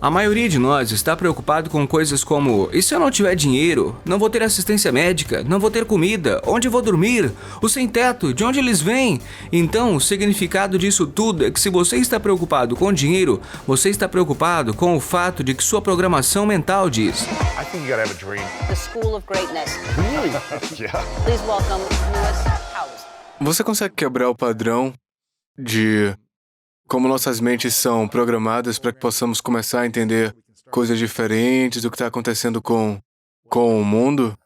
A maioria de nós está preocupado com coisas como: e se eu não tiver dinheiro? Não vou ter assistência médica? Não vou ter comida? Onde vou dormir? O sem-teto? De onde eles vêm? Então, o significado disso tudo é que se você está preocupado com dinheiro, você está preocupado com o fato de que sua programação mental diz: I think you gotta have a dream. The School of Greatness. Really? Yeah. Please welcome Lewis Howes. Você consegue quebrar o padrão de como nossas mentes são programadas para que possamos começar a entender coisas diferentes do que está acontecendo com o mundo?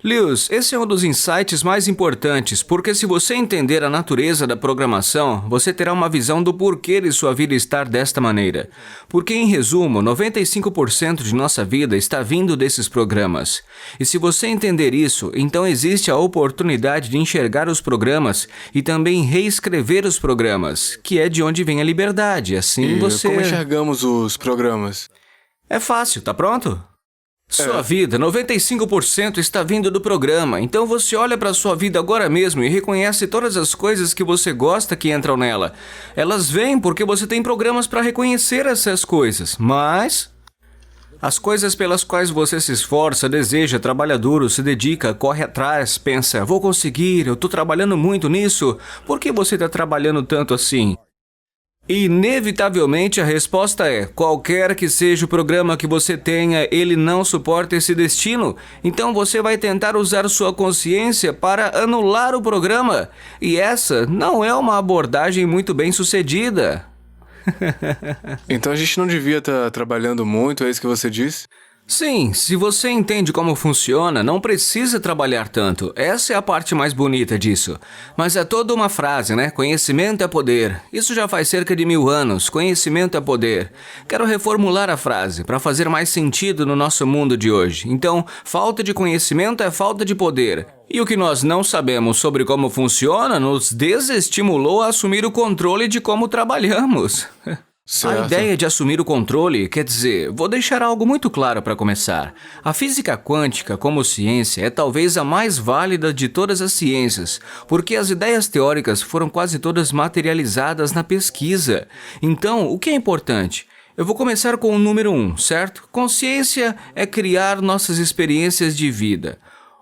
Lewis, esse é um dos insights mais importantes, porque se você entender a natureza da programação, você terá uma visão do porquê de sua vida estar desta maneira. Porque, em resumo, 95% de nossa vida está vindo desses programas. E se você entender isso, então existe a oportunidade de enxergar os programas e também reescrever os programas, que é de onde vem a liberdade. Assim você... Como enxergamos os programas? É fácil, tá pronto? Sua vida, 95% está vindo do programa, então você olha para sua vida agora mesmo e reconhece todas as coisas que você gosta que entram nela. Elas vêm porque você tem programas para reconhecer essas coisas, mas as coisas pelas quais você se esforça, deseja, trabalha duro, se dedica, corre atrás, pensa: vou conseguir, eu estou trabalhando muito nisso, por que você está trabalhando tanto assim? Inevitavelmente a resposta é: qualquer que seja o programa que você tenha, ele não suporta esse destino. Então você vai tentar usar sua consciência para anular o programa. E essa não é uma abordagem muito bem sucedida. Então a gente não devia estar trabalhando muito, é isso que você disse? Sim, se você entende como funciona, não precisa trabalhar tanto. Essa é a parte mais bonita disso. Mas é toda uma frase, né? Conhecimento é poder. Isso já faz cerca de 1000 anos. Conhecimento é poder. Quero reformular a frase para fazer mais sentido no nosso mundo de hoje. Então, falta de conhecimento é falta de poder. E o que nós não sabemos sobre como funciona nos desestimulou a assumir o controle de como trabalhamos. Certo. A ideia de assumir o controle, quer dizer, vou deixar algo muito claro para começar. A física quântica, como ciência, é talvez a mais válida de todas as ciências, porque as ideias teóricas foram quase todas materializadas na pesquisa. Então, o que é importante? Eu vou começar com o número 1, certo? Consciência é criar nossas experiências de vida.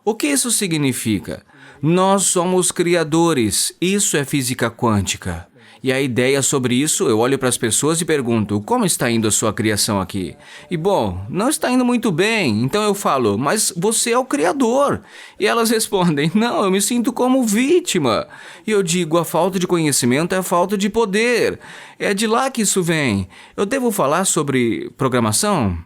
O que isso significa? Nós somos criadores, isso é física quântica. E a ideia sobre isso, eu olho para as pessoas e pergunto: como está indo a sua criação aqui? E bom, não está indo muito bem, então eu falo: mas você é o criador. E elas respondem: não, eu me sinto como vítima. E eu digo: a falta de conhecimento é a falta de poder. É de lá que isso vem. Eu devo falar sobre programação?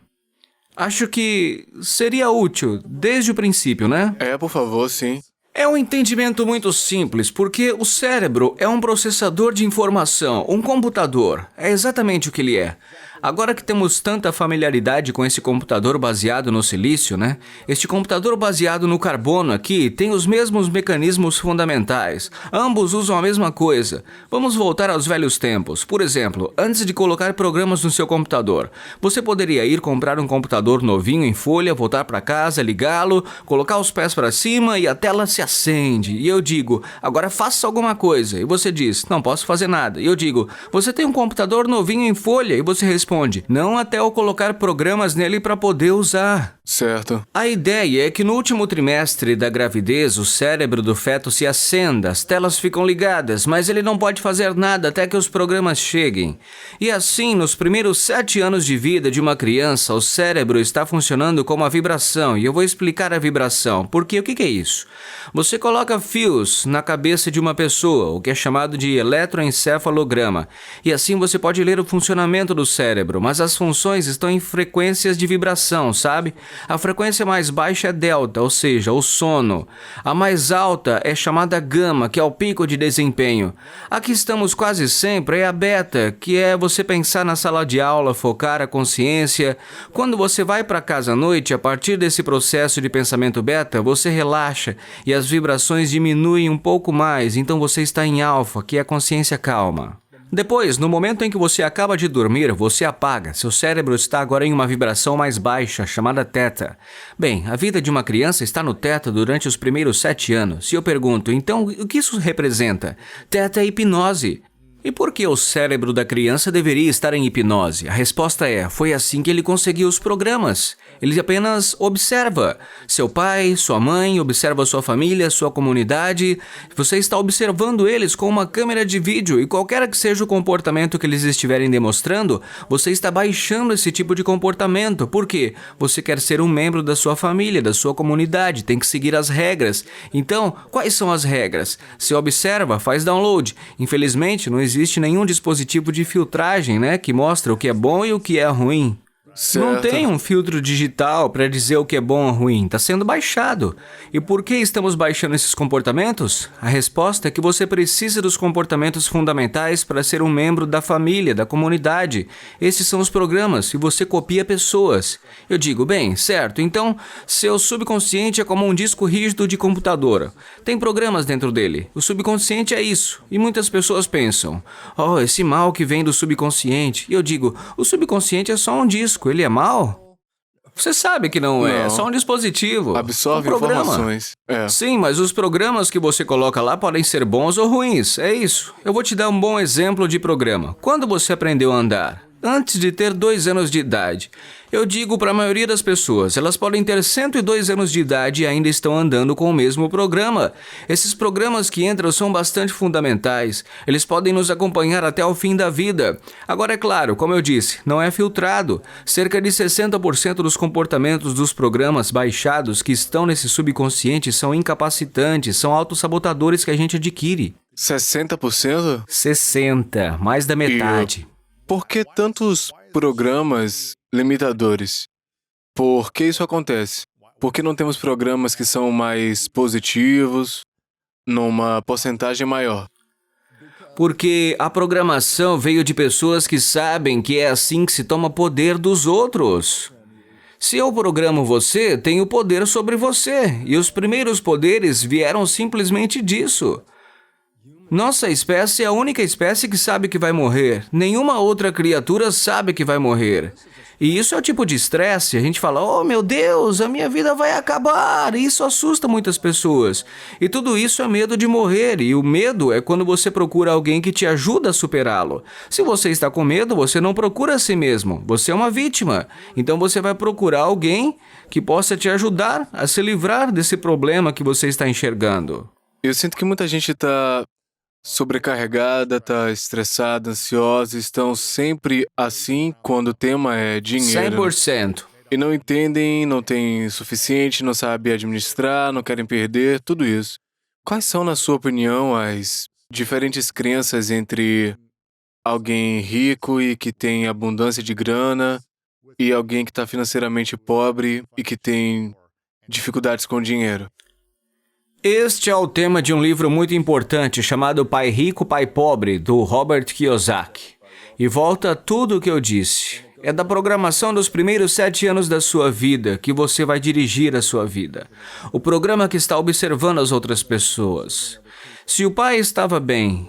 Acho que seria útil, desde o princípio, né? Por favor, sim. É um entendimento muito simples, porque o cérebro é um processador de informação, um computador. É exatamente o que ele é. Agora que temos tanta familiaridade com esse computador baseado no silício, né? Este computador baseado no carbono aqui tem os mesmos mecanismos fundamentais. Ambos usam a mesma coisa. Vamos voltar aos velhos tempos. Por exemplo, antes de colocar programas no seu computador, você poderia ir comprar um computador novinho em folha, voltar para casa, ligá-lo, colocar os pés para cima e a tela se acende. E eu digo: agora faça alguma coisa. E você diz: não posso fazer nada. E eu digo: você tem um computador novinho em folha? E você responde: não até eu colocar programas nele para poder usar. Certo. A ideia é que no último trimestre da gravidez, o cérebro do feto se acenda, as telas ficam ligadas, mas ele não pode fazer nada até que os programas cheguem. E assim, nos primeiros 7 anos de vida de uma criança, o cérebro está funcionando como a vibração, e eu vou explicar a vibração, porque o que é isso? Você coloca fios na cabeça de uma pessoa, o que é chamado de eletroencefalograma, e assim você pode ler o funcionamento do cérebro, mas as funções estão em frequências de vibração, sabe? A frequência mais baixa é delta, ou seja, o sono. A mais alta é chamada gama, que é o pico de desempenho. A que estamos quase sempre é a beta, que é você pensar na sala de aula, focar a consciência. Quando você vai para casa à noite, a partir desse processo de pensamento beta, você relaxa e as vibrações diminuem um pouco mais, então você está em alfa, que é a consciência calma. Depois, no momento em que você acaba de dormir, você apaga. Seu cérebro está agora em uma vibração mais baixa, chamada teta. Bem, a vida de uma criança está no teta durante os primeiros 7 anos. E eu pergunto: então, o que isso representa? Teta é hipnose. E por que o cérebro da criança deveria estar em hipnose? A resposta é, foi assim que ele conseguiu os programas. Ele apenas observa seu pai, sua mãe, observa sua família, sua comunidade. Você está observando eles com uma câmera de vídeo e qualquer que seja o comportamento que eles estiverem demonstrando, você está baixando esse tipo de comportamento. Por quê? Você quer ser um membro da sua família, da sua comunidade, tem que seguir as regras. Então, quais são as regras? Você observa, faz download. Infelizmente, não existe nenhum dispositivo de filtragem, que mostra o que é bom e o que é ruim. Certo. Não tem um filtro digital para dizer o que é bom ou ruim, está sendo baixado. E por que estamos baixando esses comportamentos? A resposta é que você precisa dos comportamentos fundamentais para ser um membro da família, da comunidade. Esses são os programas e você copia pessoas. Eu digo, bem, certo, então seu subconsciente é como um disco rígido de computador. Tem programas dentro dele. O subconsciente é isso. E muitas pessoas pensam, esse mal que vem do subconsciente. E eu digo, o subconsciente é só um disco. Ele é mau? Você sabe que não é, Não. é só um dispositivo. Absorve um programa. informações. É. Sim, mas os programas que você coloca lá podem ser bons ou ruins, é isso. Eu vou te dar um bom exemplo de programa. Quando você aprendeu a andar? Antes de ter 2 anos de idade. Eu digo para a maioria das pessoas, elas podem ter 102 anos de idade e ainda estão andando com o mesmo programa. Esses programas que entram são bastante fundamentais. Eles podem nos acompanhar até o fim da vida. Agora, é claro, como eu disse, não é filtrado. Cerca de 60% dos comportamentos dos programas baixados que estão nesse subconsciente são incapacitantes, são autossabotadores que a gente adquire. 60%? 60%, mais da metade. Por que tantos programas limitadores? Por que isso acontece? Por que não temos programas que são mais positivos, numa porcentagem maior? Porque a programação veio de pessoas que sabem que é assim que se toma poder dos outros. Se eu programo você, tenho poder sobre você. E os primeiros poderes vieram simplesmente disso. Nossa espécie é a única espécie que sabe que vai morrer. Nenhuma outra criatura sabe que vai morrer. E isso é o tipo de estresse. A gente fala, oh meu Deus, a minha vida vai acabar. E isso assusta muitas pessoas. E tudo isso é medo de morrer. E o medo é quando você procura alguém que te ajuda a superá-lo. Se você está com medo, você não procura a si mesmo. Você é uma vítima. Então você vai procurar alguém que possa te ajudar a se livrar desse problema que você está enxergando. Eu sinto que muita gente está sobrecarregada, está estressada, ansiosa, estão sempre assim quando o tema é dinheiro. 100%. E não entendem, não têm suficiente, não sabem administrar, não querem perder, tudo isso. Quais são, na sua opinião, as diferentes crenças entre alguém rico e que tem abundância de grana e alguém que está financeiramente pobre e que tem dificuldades com dinheiro? Este é o tema de um livro muito importante chamado Pai Rico, Pai Pobre, do Robert Kiyosaki. E volta a tudo o que eu disse. É da programação dos primeiros 7 anos da sua vida que você vai dirigir a sua vida. O programa que está observando as outras pessoas. Se o pai estava bem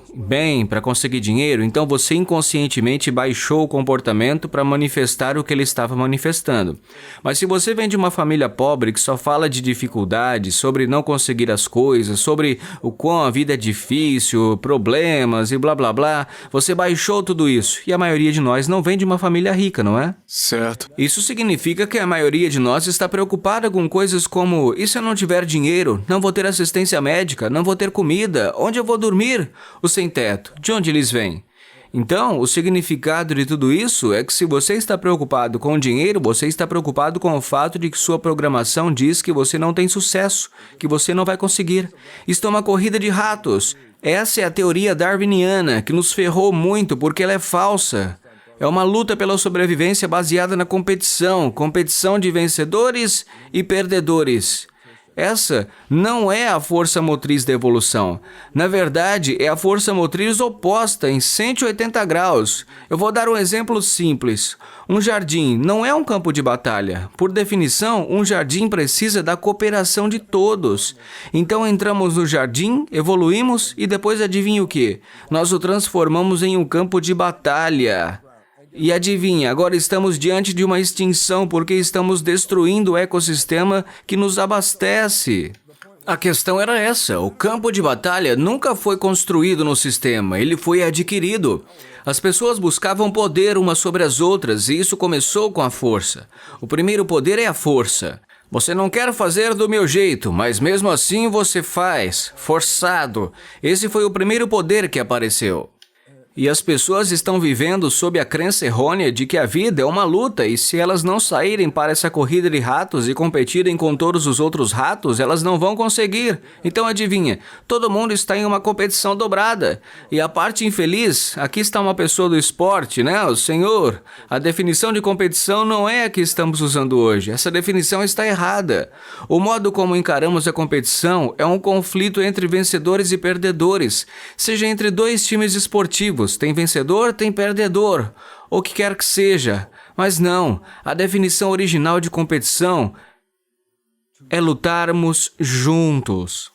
para conseguir dinheiro, então você inconscientemente baixou o comportamento para manifestar o que ele estava manifestando. Mas se você vem de uma família pobre que só fala de dificuldades, sobre não conseguir as coisas, sobre o quão a vida é difícil, problemas e blá blá blá, você baixou tudo isso. E a maioria de nós não vem de uma família rica, não é? Certo. Isso significa que a maioria de nós está preocupada com coisas como: e se eu não tiver dinheiro? Não vou ter assistência médica? Não vou ter comida? Onde eu vou dormir? Os sem-teto, de onde eles vêm? Então, o significado de tudo isso é que se você está preocupado com o dinheiro, você está preocupado com o fato de que sua programação diz que você não tem sucesso, que você não vai conseguir. Isto é uma corrida de ratos. Essa é a teoria darwiniana, que nos ferrou muito porque ela é falsa. É uma luta pela sobrevivência baseada na competição de vencedores e perdedores. Essa não é a força motriz da evolução. Na verdade, é a força motriz oposta em 180 graus. Eu vou dar um exemplo simples. Um jardim não é um campo de batalha. Por definição, um jardim precisa da cooperação de todos. Então entramos no jardim, evoluímos e depois adivinha o quê? Nós o transformamos em um campo de batalha. E adivinha, agora estamos diante de uma extinção porque estamos destruindo o ecossistema que nos abastece. A questão era essa: o campo de batalha nunca foi construído no sistema, ele foi adquirido. As pessoas buscavam poder umas sobre as outras e isso começou com a força. O primeiro poder é a força. Você não quer fazer do meu jeito, mas mesmo assim você faz, forçado. Esse foi o primeiro poder que apareceu. E as pessoas estão vivendo sob a crença errônea de que a vida é uma luta e se elas não saírem para essa corrida de ratos e competirem com todos os outros ratos, elas não vão conseguir. Então adivinha, todo mundo está em uma competição dobrada. E a parte infeliz, aqui está uma pessoa do esporte, né? O senhor. A definição de competição não é a que estamos usando hoje. Essa definição está errada. O modo como encaramos a competição é um conflito entre vencedores e perdedores, seja entre dois times esportivos. Tem vencedor, tem perdedor, ou o que quer que seja. Mas não, a definição original de competição é lutarmos juntos.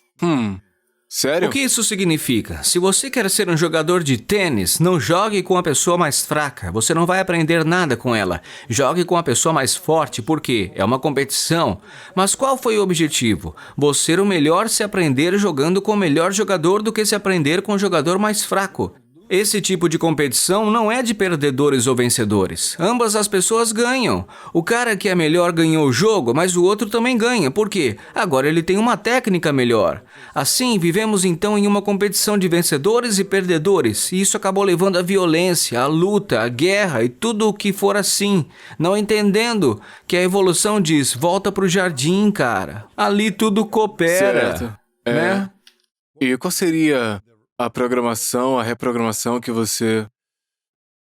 Sério? O que isso significa? Se você quer ser um jogador de tênis, não jogue com a pessoa mais fraca. Você não vai aprender nada com ela. Jogue com a pessoa mais forte, porque é uma competição. Mas qual foi o objetivo? Você ser o melhor se aprender jogando com o melhor jogador do que se aprender com o jogador mais fraco. Esse tipo de competição não é de perdedores ou vencedores. Ambas as pessoas ganham. O cara que é melhor ganhou o jogo, mas o outro também ganha. Por quê? Agora ele tem uma técnica melhor. Assim, vivemos então em uma competição de vencedores e perdedores. E isso acabou levando à violência, à luta, à guerra e tudo o que for assim. Não entendendo que a evolução diz, volta pro jardim, cara. Ali tudo coopera. Certo. Né? E qual seria a programação, a reprogramação que você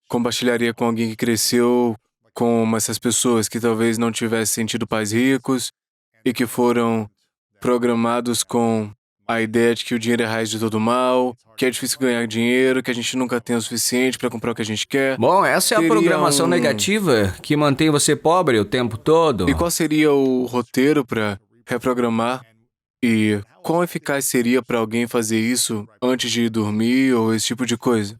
compartilharia com alguém que cresceu com essas pessoas que talvez não tivessem tido pais ricos e que foram programados com a ideia de que o dinheiro é a raiz de todo mal, que é difícil ganhar dinheiro, que a gente nunca tem o suficiente para comprar o que a gente quer? Bom, essa é a Teria programação negativa que mantém você pobre o tempo todo. E qual seria o roteiro para reprogramar? E quão eficaz seria para alguém fazer isso antes de ir dormir ou esse tipo de coisa?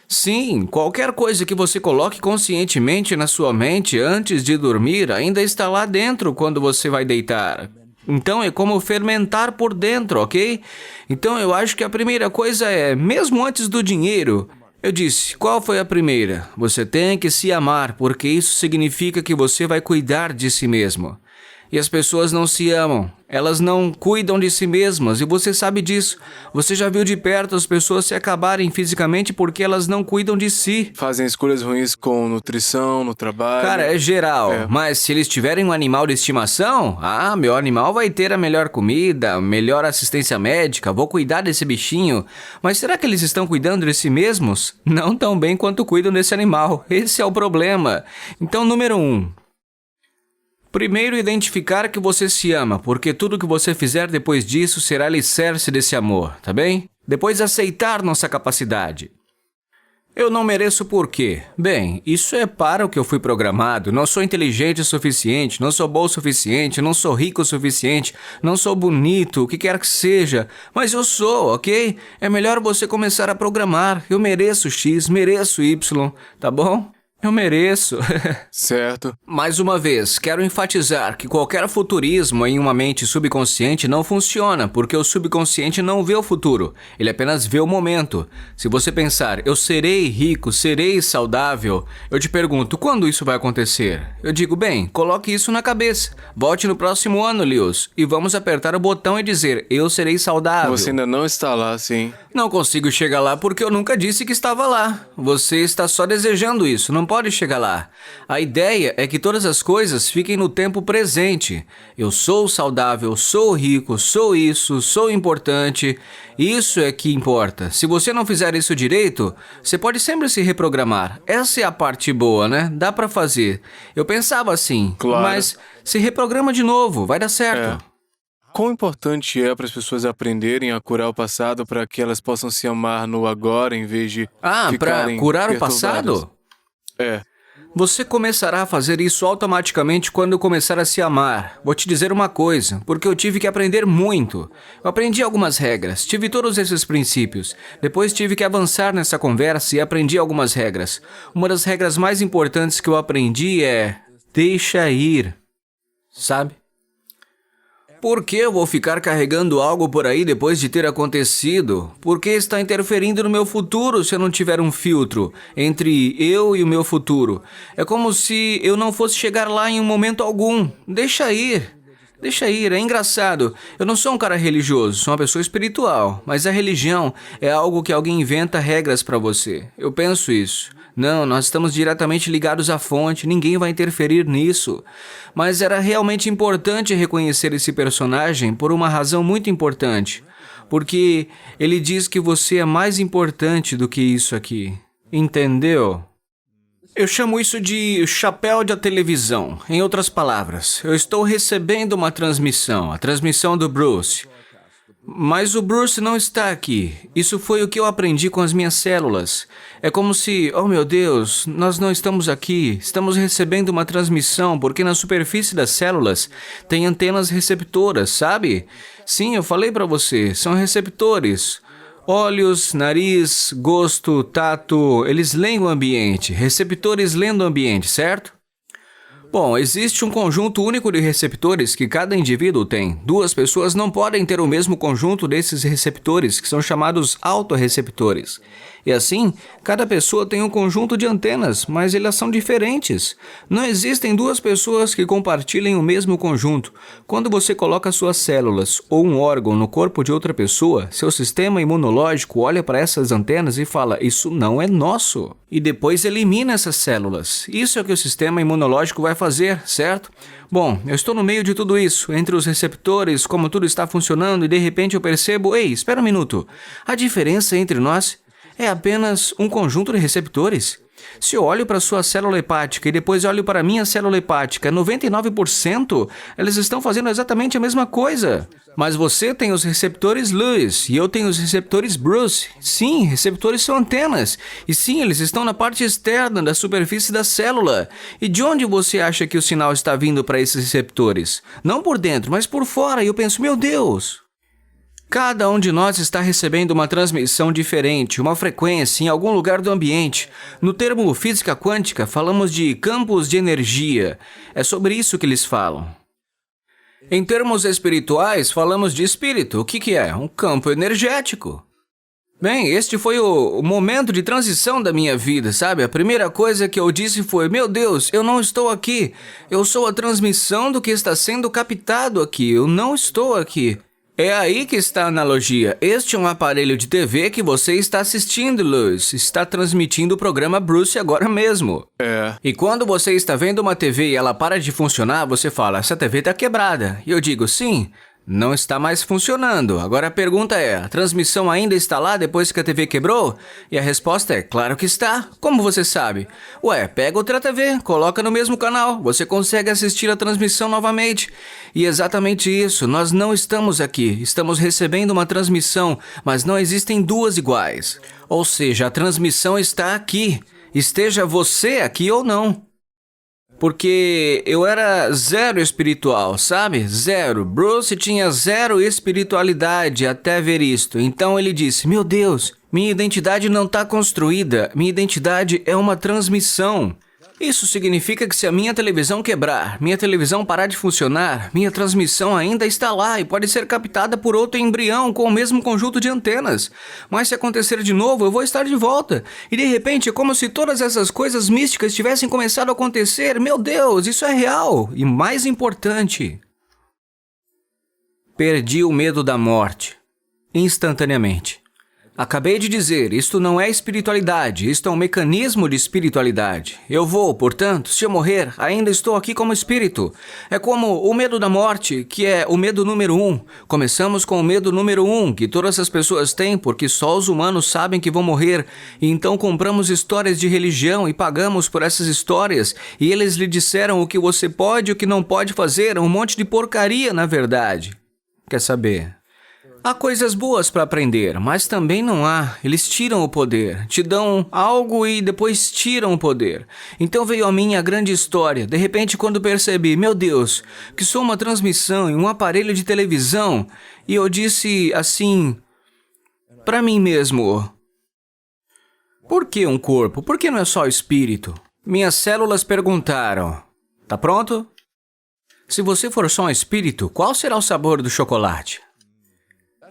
Sim, qualquer coisa que você coloque conscientemente na sua mente antes de dormir ainda está lá dentro quando você vai deitar. Então é como fermentar por dentro, ok? Então eu acho que a primeira coisa é, mesmo antes do dinheiro, eu disse, qual foi a primeira? Você tem que se amar, porque isso significa que você vai cuidar de si mesmo. E as pessoas não se amam, elas não cuidam de si mesmas, e você sabe disso. Você já viu de perto as pessoas se acabarem fisicamente porque elas não cuidam de si. Fazem escolhas ruins com nutrição, no trabalho. Cara, é geral, É. mas se eles tiverem um animal de estimação, meu animal vai ter a melhor comida, melhor assistência médica, vou cuidar desse bichinho. Mas será que eles estão cuidando de si mesmos? Não tão bem quanto cuidam desse animal, esse é o problema. Então, número 1. Primeiro, identificar que você se ama, porque tudo que você fizer depois disso será alicerce desse amor, tá bem? Depois, aceitar nossa capacidade. Eu não mereço por quê? Bem, isso é para o que eu fui programado. Não sou inteligente o suficiente, não sou bom o suficiente, não sou rico o suficiente, não sou bonito, o que quer que seja. Mas eu sou, ok? É melhor você começar a programar. Eu mereço X, mereço Y, tá bom? Eu mereço. Certo. Mais uma vez, quero enfatizar que qualquer futurismo em uma mente subconsciente não funciona, porque o subconsciente não vê o futuro, ele apenas vê o momento. Se você pensar, eu serei rico, serei saudável, eu te pergunto, quando isso vai acontecer? Eu digo, bem, coloque isso na cabeça. Volte no próximo ano, Lewis, e vamos apertar o botão e dizer, eu serei saudável. Você ainda não está lá, sim. Não consigo chegar lá porque eu nunca disse que estava lá. Você está só desejando isso, não pode chegar lá. A ideia é que todas as coisas fiquem no tempo presente. Eu sou saudável, sou rico, sou isso, sou importante. Isso é que importa. Se você não fizer isso direito, você pode sempre se reprogramar. Essa é a parte boa, né? Dá pra fazer. Eu pensava assim, Claro. mas se reprograma de novo, vai dar certo. Quão importante é para as pessoas aprenderem a curar o passado para que elas possam se amar no agora em vez de Pra ficarem curar o perturbadas? passado? É. Você começará a fazer isso automaticamente quando começar a se amar. Vou te dizer uma coisa, porque eu tive que aprender muito. Eu aprendi algumas regras, tive todos esses princípios. Depois tive que avançar nessa conversa e aprendi algumas regras. Uma das regras mais importantes que eu aprendi é... deixa ir. Sabe? Por que eu vou ficar carregando algo por aí depois de ter acontecido? Por que está interferindo no meu futuro se eu não tiver um filtro entre eu e o meu futuro? É como se eu não fosse chegar lá em um momento algum. Deixa ir. Deixa ir, é engraçado. Eu não sou um cara religioso, sou uma pessoa espiritual. Mas a religião é algo que alguém inventa regras para você. Eu penso isso. Não, nós estamos diretamente ligados à fonte, ninguém vai interferir nisso. Mas era realmente importante reconhecer esse personagem por uma razão muito importante. Porque ele diz que você é mais importante do que isso aqui. Entendeu? Eu chamo isso de chapéu da televisão. Em outras palavras, eu estou recebendo uma transmissão, a transmissão do Bruce. Mas o Bruce não está aqui. Isso foi o que eu aprendi com as minhas células. É como se, oh meu Deus, nós não estamos aqui. Estamos recebendo uma transmissão porque na superfície das células tem antenas receptoras, sabe? Sim, eu falei para você, são receptores. Olhos, nariz, gosto, tato, eles leem o ambiente. Receptores lendo o ambiente, certo? Bom, existe um conjunto único de receptores que cada indivíduo tem. Duas pessoas não podem ter o mesmo conjunto desses receptores, que são chamados autorreceptores. E assim, cada pessoa tem um conjunto de antenas, mas elas são diferentes. Não existem duas pessoas que compartilhem o mesmo conjunto. Quando você coloca suas células ou um órgão no corpo de outra pessoa, seu sistema imunológico olha para essas antenas e fala, isso não é nosso. E depois elimina essas células. Isso é o que o sistema imunológico vai fazer, certo? Bom, eu estou no meio de tudo isso, entre os receptores, como tudo está funcionando, e de repente eu percebo, ei, espera um minuto, a diferença entre nós é apenas um conjunto de receptores. Se eu olho para a sua célula hepática e depois olho para a minha célula hepática, 99% eles estão fazendo exatamente a mesma coisa. Mas você tem os receptores Lewis e eu tenho os receptores Bruce. Sim, receptores são antenas. E sim, eles estão na parte externa da superfície da célula. E de onde você acha que o sinal está vindo para esses receptores? Não por dentro, mas por fora. E eu penso, meu Deus! Cada um de nós está recebendo uma transmissão diferente, uma frequência em algum lugar do ambiente. No termo física quântica, falamos de campos de energia. É sobre isso que eles falam. Em termos espirituais, falamos de espírito. O que é? Um campo energético. Bem, este foi o momento de transição da minha vida, sabe? A primeira coisa que eu disse foi, meu Deus, eu não estou aqui. Eu sou a transmissão do que está sendo captado aqui. Eu não estou aqui. É aí que está a analogia. Este é um aparelho de TV que você está assistindo, Lewis. Está transmitindo o programa Bruce agora mesmo. E quando você está vendo uma TV e ela para de funcionar, você fala, essa TV está quebrada. E eu digo, sim, não está mais funcionando. Agora a pergunta é, a transmissão ainda está lá depois que a TV quebrou? E a resposta é, claro que está. Como você sabe? Ué, pega outra TV, coloca no mesmo canal, você consegue assistir a transmissão novamente. E exatamente isso, nós não estamos aqui, estamos recebendo uma transmissão, mas não existem duas iguais. Ou seja, a transmissão está aqui, esteja você aqui ou não. Porque eu era zero espiritual, sabe? Zero. Bruce tinha zero espiritualidade até ver isto. Então ele disse, meu Deus, minha identidade não está construída. Minha identidade é uma transmissão. Isso significa que se a minha televisão quebrar, minha televisão parar de funcionar, minha transmissão ainda está lá e pode ser captada por outro embrião com o mesmo conjunto de antenas. Mas se acontecer de novo, eu vou estar de volta. E de repente é como se todas essas coisas místicas tivessem começado a acontecer. Meu Deus, isso é real. E mais importante, perdi o medo da morte. Instantaneamente. Acabei de dizer, isto não é espiritualidade, isto é um mecanismo de espiritualidade. Eu vou, portanto, se eu morrer, ainda estou aqui como espírito. É como o medo da morte, que é o medo número 1. Começamos com o medo número 1, que todas as pessoas têm, porque só os humanos sabem que vão morrer. E então compramos histórias de religião e pagamos por essas histórias. E eles lhe disseram o que você pode e o que não pode fazer, um monte de porcaria, na verdade. Quer saber? Há coisas boas para aprender, mas também não há. Eles tiram o poder, te dão algo e depois tiram o poder. Então veio a mim a grande história. De repente, quando percebi, meu Deus, que sou uma transmissão em um aparelho de televisão, e eu disse assim, para mim mesmo, por que um corpo? Por que não é só o espírito? Minhas células perguntaram, tá pronto? Se você for só um espírito, qual será o sabor do chocolate?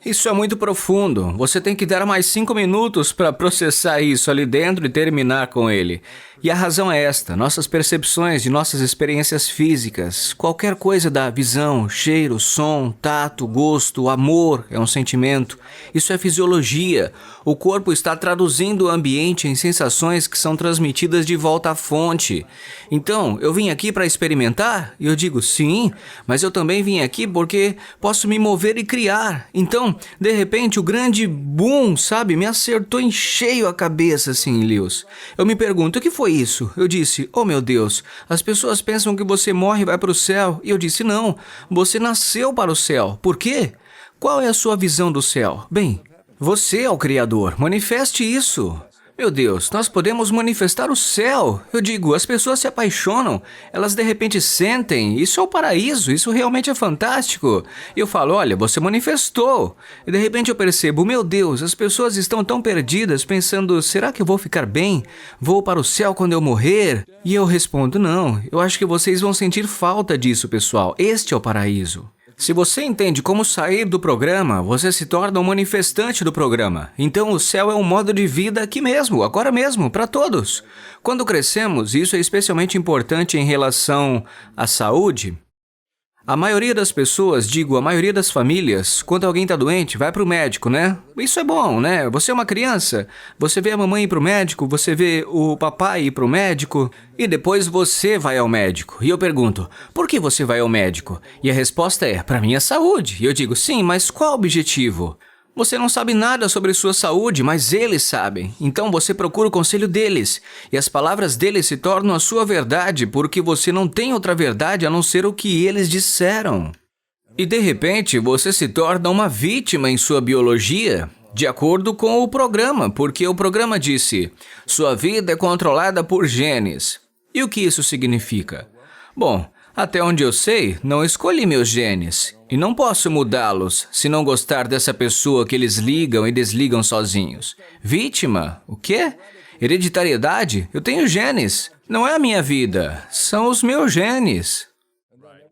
Isso é muito profundo. Você tem que dar mais 5 minutos para processar isso ali dentro e terminar com ele. E a razão é esta: nossas percepções de nossas experiências físicas, qualquer coisa da visão, cheiro, som, tato, gosto, amor, é um sentimento. Isso é fisiologia. O corpo está traduzindo o ambiente em sensações que são transmitidas de volta à fonte. Então, eu vim aqui para experimentar? E eu digo sim, mas eu também vim aqui porque posso me mover e criar. Então, de repente, o grande boom, sabe, me acertou em cheio a cabeça, assim, Lewis. Eu me pergunto, o que foi isso? Eu disse, oh meu Deus, as pessoas pensam que você morre e vai para o céu. E eu disse, não, você nasceu para o céu. Por quê? Qual é a sua visão do céu? Bem, você é o Criador, manifeste isso. Meu Deus, nós podemos manifestar o céu. Eu digo, as pessoas se apaixonam, elas de repente sentem, isso é o paraíso, isso realmente é fantástico. E eu falo, olha, você manifestou. E de repente eu percebo, meu Deus, as pessoas estão tão perdidas, pensando, será que eu vou ficar bem? Vou para o céu quando eu morrer? E eu respondo, não, eu acho que vocês vão sentir falta disso, pessoal. Este é o paraíso. Se você entende como sair do programa, você se torna um manifestante do programa. Então o céu é um modo de vida aqui mesmo, agora mesmo, para todos. Quando crescemos, isso é especialmente importante em relação à saúde. A maioria das pessoas, digo, a maioria das famílias, quando alguém está doente, vai para o médico, né? Isso é bom, né? Você é uma criança, você vê a mamãe ir para o médico, você vê o papai ir para o médico, e depois você vai ao médico. E eu pergunto, por que você vai ao médico? E a resposta é, para minha saúde. E eu digo, sim, mas qual o objetivo? Você não sabe nada sobre sua saúde, mas eles sabem. Então você procura o conselho deles. E as palavras deles se tornam a sua verdade, porque você não tem outra verdade a não ser o que eles disseram. E de repente você se torna uma vítima em sua biologia, de acordo com o programa, porque o programa disse, sua vida é controlada por genes. E o que isso significa? Bom, até onde eu sei, não escolhi meus genes. E não posso mudá-los se não gostar dessa pessoa que eles ligam e desligam sozinhos. Vítima? O quê? Hereditariedade? Eu tenho genes. Não é a minha vida. São os meus genes.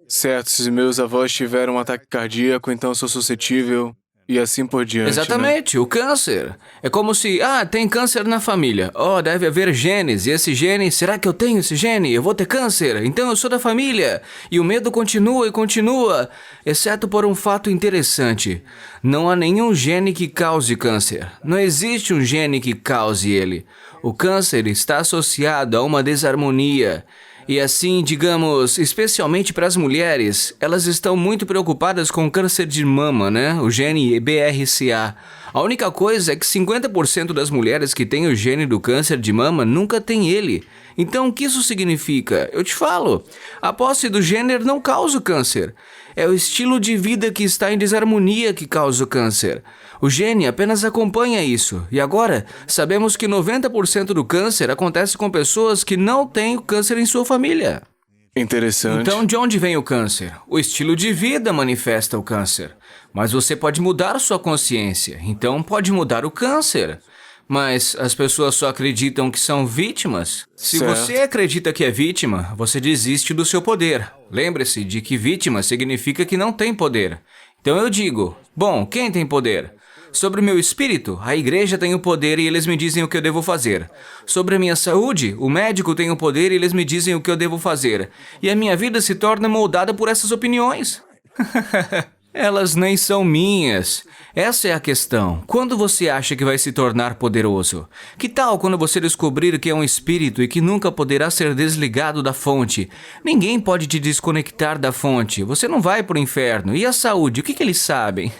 Certo, se meus avós tiveram um ataque cardíaco, então sou suscetível e assim por diante. Exatamente, né? O câncer. É como se, tem câncer na família. Oh, deve haver genes. E esse gene, será que eu tenho esse gene? Eu vou ter câncer. Então eu sou da família. E o medo continua e continua. Exceto por um fato interessante. Não há nenhum gene que cause câncer. Não existe um gene que cause ele. O câncer está associado a uma desarmonia. E assim, digamos, especialmente para as mulheres, elas estão muito preocupadas com o câncer de mama, né? O gene BRCA. A única coisa é que 50% das mulheres que têm o gene do câncer de mama nunca têm ele. Então, o que isso significa? Eu te falo, a posse do gênero não causa o câncer. É o estilo de vida que está em desarmonia que causa o câncer. O gene apenas acompanha isso. E agora, sabemos que 90% do câncer acontece com pessoas que não têm o câncer em sua família. Interessante. Então, de onde vem o câncer? O estilo de vida manifesta o câncer. Mas você pode mudar sua consciência, então pode mudar o câncer. Mas as pessoas só acreditam que são vítimas. Se Certo. você acredita que é vítima, você desiste do seu poder. Lembre-se de que vítima significa que não tem poder. Então eu digo, bom, quem tem poder? Sobre o meu espírito, a igreja tem o poder e eles me dizem o que eu devo fazer. Sobre a minha saúde, o médico tem o poder e eles me dizem o que eu devo fazer. E a minha vida se torna moldada por essas opiniões. Elas nem são minhas. Essa é a questão. Quando você acha que vai se tornar poderoso? Que tal quando você descobrir que é um espírito e que nunca poderá ser desligado da fonte? Ninguém pode te desconectar da fonte. Você não vai para o inferno. E a saúde? O que eles sabem?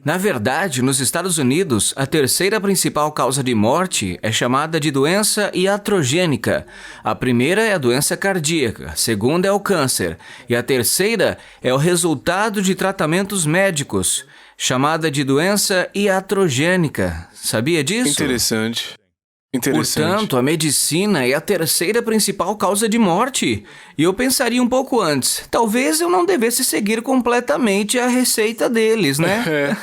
Na verdade, nos Estados Unidos, a terceira principal causa de morte é chamada de doença iatrogênica. A primeira é a doença cardíaca, a segunda é o câncer, e a terceira é o resultado de tratamentos médicos, chamada de doença iatrogênica. Sabia disso? Interessante. Portanto, a medicina é a terceira principal causa de morte. E eu pensaria um pouco antes, talvez eu não devesse seguir completamente a receita deles, né?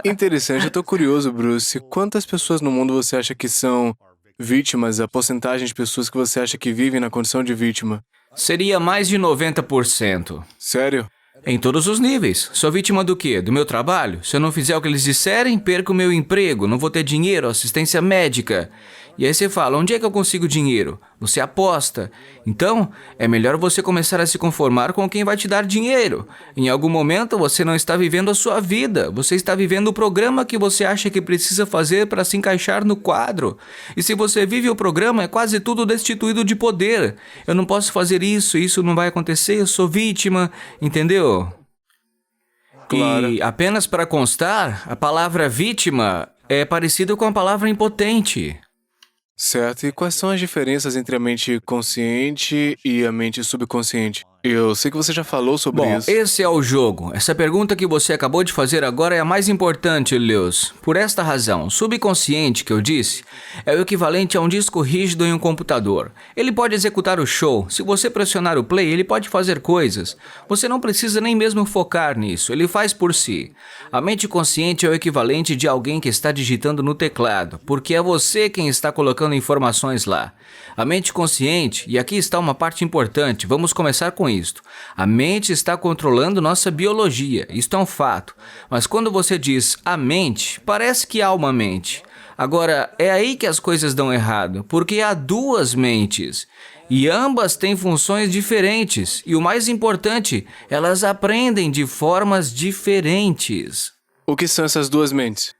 Interessante, eu tô curioso, Bruce. Quantas pessoas no mundo você acha que são vítimas, a porcentagem de pessoas que você acha que vivem na condição de vítima? Seria mais de 90%. Sério? Em todos os níveis. Sou vítima do quê? Do meu trabalho? Se eu não fizer o que eles disserem, perco o meu emprego, não vou ter dinheiro, assistência médica. E aí você fala, onde é que eu consigo dinheiro? Você aposta. Então, é melhor você começar a se conformar com quem vai te dar dinheiro. Em algum momento, você não está vivendo a sua vida. Você está vivendo o programa que você acha que precisa fazer para se encaixar no quadro. E se você vive o programa, é quase tudo destituído de poder. Eu não posso fazer isso não vai acontecer, eu sou vítima, entendeu? Claro. E apenas para constar, a palavra vítima é parecida com a palavra impotente. Certo. E quais são as diferenças entre a mente consciente e a mente subconsciente? Eu sei que você já falou sobre Bom, isso. esse é o jogo. Essa pergunta que você acabou de fazer agora é a mais importante, Lewis. Por esta razão, subconsciente que eu disse é o equivalente a um disco rígido em um computador. Ele pode executar o show. Se você pressionar o play, ele pode fazer coisas. Você não precisa nem mesmo focar nisso. Ele faz por si. A mente consciente é o equivalente de alguém que está digitando no teclado, porque é você quem está colocando informações lá. A mente consciente, e aqui está uma parte importante, vamos começar com isto. A mente está controlando nossa biologia, isto é um fato. Mas quando você diz a mente, parece que há uma mente. Agora, é aí que as coisas dão errado, porque há duas mentes. E ambas têm funções diferentes. E o mais importante, elas aprendem de formas diferentes. O que são essas duas mentes?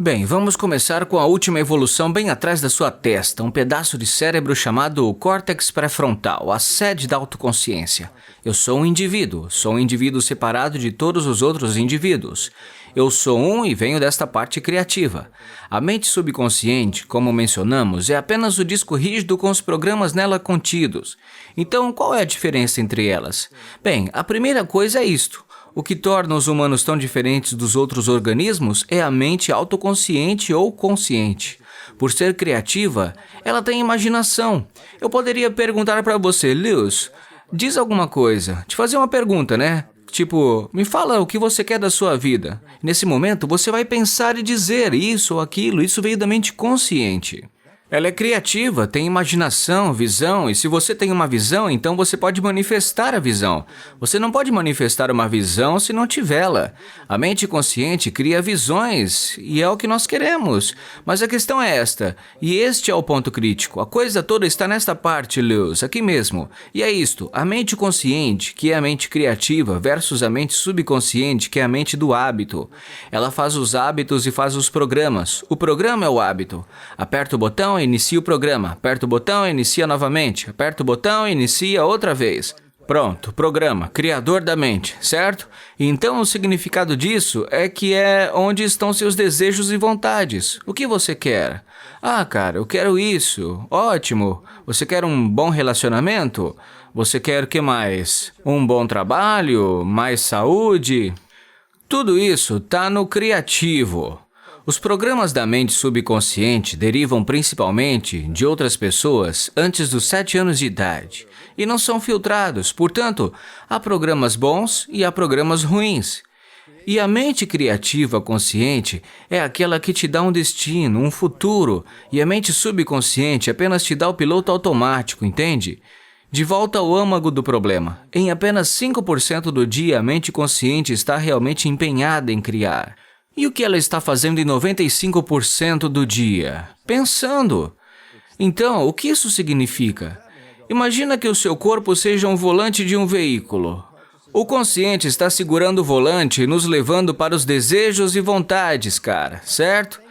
Bem, vamos começar com a última evolução bem atrás da sua testa, um pedaço de cérebro chamado córtex pré-frontal, a sede da autoconsciência. Eu sou um indivíduo separado de todos os outros indivíduos. Eu sou um e venho desta parte criativa. A mente subconsciente, como mencionamos, é apenas o disco rígido com os programas nela contidos. Então, qual é a diferença entre elas? Bem, a primeira coisa é isto. O que torna os humanos tão diferentes dos outros organismos é a mente autoconsciente ou consciente. Por ser criativa, ela tem imaginação. Eu poderia perguntar para você, Lewis, diz alguma coisa, te fazer uma pergunta, né? Tipo, me fala o que você quer da sua vida. Nesse momento, você vai pensar e dizer isso ou aquilo, isso veio da mente consciente. Ela é criativa, tem imaginação, visão, e se você tem uma visão, então você pode manifestar a visão. Você não pode manifestar uma visão se não tivê-la. A mente consciente cria visões, e é o que nós queremos. Mas a questão é esta, e este é o ponto crítico. A coisa toda está nesta parte, Lewis, aqui mesmo. E é isto, a mente consciente, que é a mente criativa, versus a mente subconsciente, que é a mente do hábito. Ela faz os hábitos e faz os programas. O programa é o hábito. Aperta o botão, inicia o programa. Aperta o botão, inicia novamente. Aperta o botão, inicia outra vez. Pronto, programa, criador da mente, certo? Então o significado disso é que é onde estão seus desejos e vontades. O que você quer? Ah, cara, eu quero isso. Ótimo. Você quer um bom relacionamento? Você quer o que mais? Um bom trabalho? Mais saúde? Tudo isso está no criativo. Os programas da mente subconsciente derivam principalmente de outras pessoas antes dos 7 anos de idade e não são filtrados, portanto, há programas bons e há programas ruins. E a mente criativa consciente é aquela que te dá um destino, um futuro, e a mente subconsciente apenas te dá o piloto automático, entende? De volta ao âmago do problema, em apenas 5% do dia a mente consciente está realmente empenhada em criar. E o que ela está fazendo em 95% do dia? Pensando. Então, o que isso significa? Imagina que o seu corpo seja um volante de um veículo. O consciente está segurando o volante e nos levando para os desejos e vontades, cara, certo?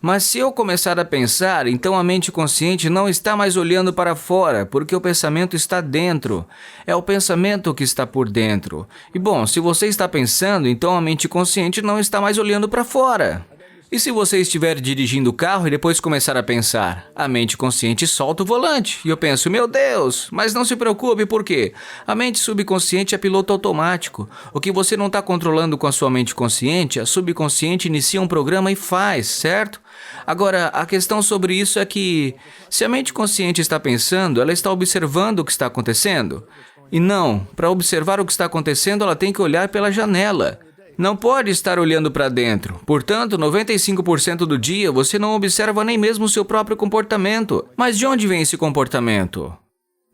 Mas se eu começar a pensar, então a mente consciente não está mais olhando para fora, porque o pensamento está dentro. É o pensamento que está por dentro. E bom, se você está pensando, então a mente consciente não está mais olhando para fora. E se você estiver dirigindo o carro e depois começar a pensar, a mente consciente solta o volante. E eu penso, meu Deus, mas não se preocupe, por quê? A mente subconsciente é piloto automático. O que você não está controlando com a sua mente consciente, a subconsciente inicia um programa e faz, certo? Agora, a questão sobre isso é que, se a mente consciente está pensando, ela está observando o que está acontecendo. E não, para observar o que está acontecendo, ela tem que olhar pela janela. Não pode estar olhando para dentro. Portanto, 95% do dia você não observa nem mesmo o seu próprio comportamento. Mas de onde vem esse comportamento?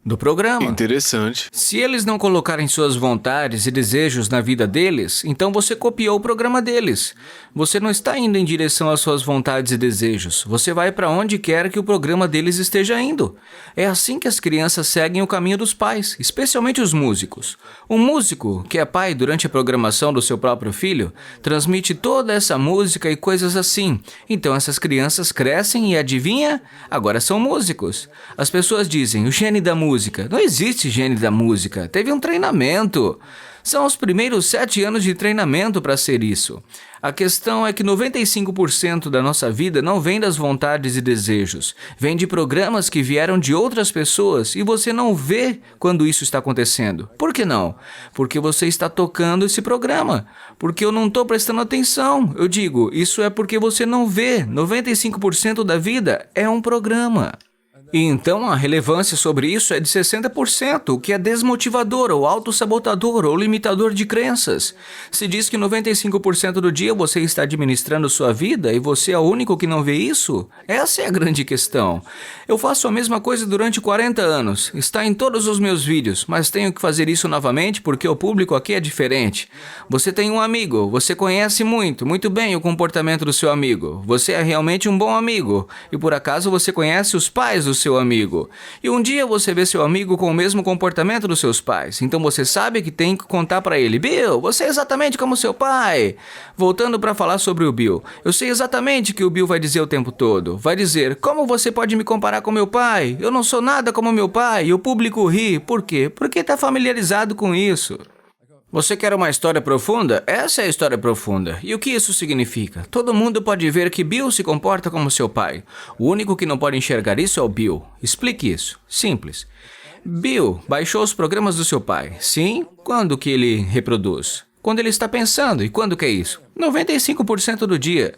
Do programa. Interessante. Se eles não colocarem suas vontades e desejos na vida deles, então você copiou o programa deles. Você não está indo em direção às suas vontades e desejos. Você vai para onde quer que o programa deles esteja indo. É assim que as crianças seguem o caminho dos pais, especialmente os músicos. Um músico, que é pai durante a programação do seu próprio filho, transmite toda essa música e coisas assim. Então essas crianças crescem e adivinha? Agora são músicos. As pessoas dizem, o gene da música. Não existe gene da música. Teve um treinamento. São os primeiros 7 anos de treinamento para ser isso. A questão é que 95% da nossa vida não vem das vontades e desejos. Vem de programas que vieram de outras pessoas e você não vê quando isso está acontecendo. Por que não? Porque você está tocando esse programa. Porque eu não estou prestando atenção. Eu digo, isso é porque você não vê. 95% da vida é um programa. E então a relevância sobre isso é de 60%, o que é desmotivador, ou autossabotador, ou limitador de crenças. Se diz que 95% do dia você está administrando sua vida e você é o único que não vê isso? Essa é a grande questão. Eu faço a mesma coisa durante 40 anos, está em todos os meus vídeos, mas tenho que fazer isso novamente porque o público aqui é diferente. Você tem um amigo, você conhece muito bem o comportamento do seu amigo. Você é realmente um bom amigo, e por acaso você conhece os pais do seu amigo. E um dia você vê seu amigo com o mesmo comportamento dos seus pais. Então você sabe que tem que contar para ele, Bill, você é exatamente como seu pai. Voltando para falar sobre o Bill, eu sei exatamente o que o Bill vai dizer o tempo todo. Vai dizer, como você pode me comparar com meu pai? Eu não sou nada como meu pai. E o público ri. Por quê? Porque está familiarizado com isso. Você quer uma história profunda? Essa é a história profunda. E o que isso significa? Todo mundo pode ver que Bill se comporta como seu pai. O único que não pode enxergar isso é o Bill. Explique isso. Simples. Bill baixou os programas do seu pai. Sim? Quando que ele reproduz? Quando ele está pensando. E quando que é isso? 95% do dia.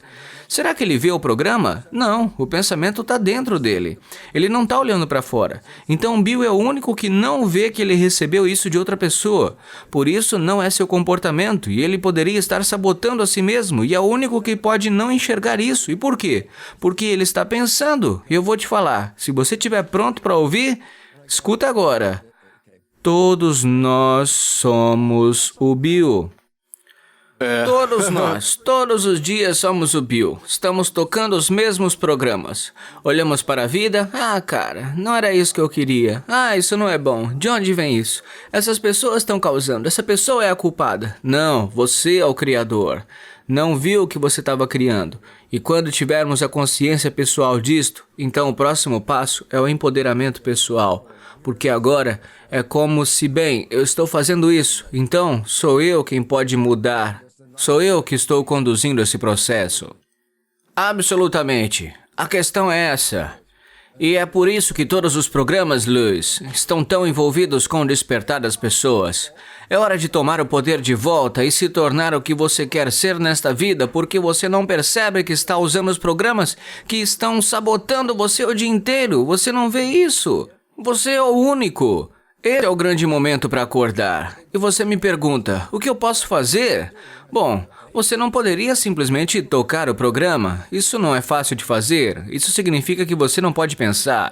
Será que ele vê o programa? Não, o pensamento está dentro dele. Ele não está olhando para fora. Então Bill é o único que não vê que ele recebeu isso de outra pessoa. Por isso não é seu comportamento e ele poderia estar sabotando a si mesmo e é o único que pode não enxergar isso. E por quê? Porque ele está pensando. E eu vou te falar, se você estiver pronto para ouvir, escuta agora. Todos nós somos o Bill. Todos nós, todos os dias somos o Bill. Estamos tocando os mesmos programas. Olhamos para a vida, cara, não era isso que eu queria. Isso não é bom. De onde vem isso? Essas pessoas estão causando, essa pessoa é a culpada. Não, você é o criador. Não viu o que você estava criando. E quando tivermos a consciência pessoal disto, então o próximo passo é o empoderamento pessoal. Porque agora é como se, bem, eu estou fazendo isso, então sou eu quem pode mudar. Sou eu que estou conduzindo esse processo. Absolutamente. A questão é essa. E é por isso que todos os programas, Luiz, estão tão envolvidos com o despertar das pessoas. É hora de tomar o poder de volta e se tornar o que você quer ser nesta vida, porque você não percebe que está usando os programas que estão sabotando você o dia inteiro. Você não vê isso. Você é o único. Esse é o grande momento para acordar. E você me pergunta, o que eu posso fazer? Bom, você não poderia simplesmente tocar o programa? Isso não é fácil de fazer. Isso significa que você não pode pensar.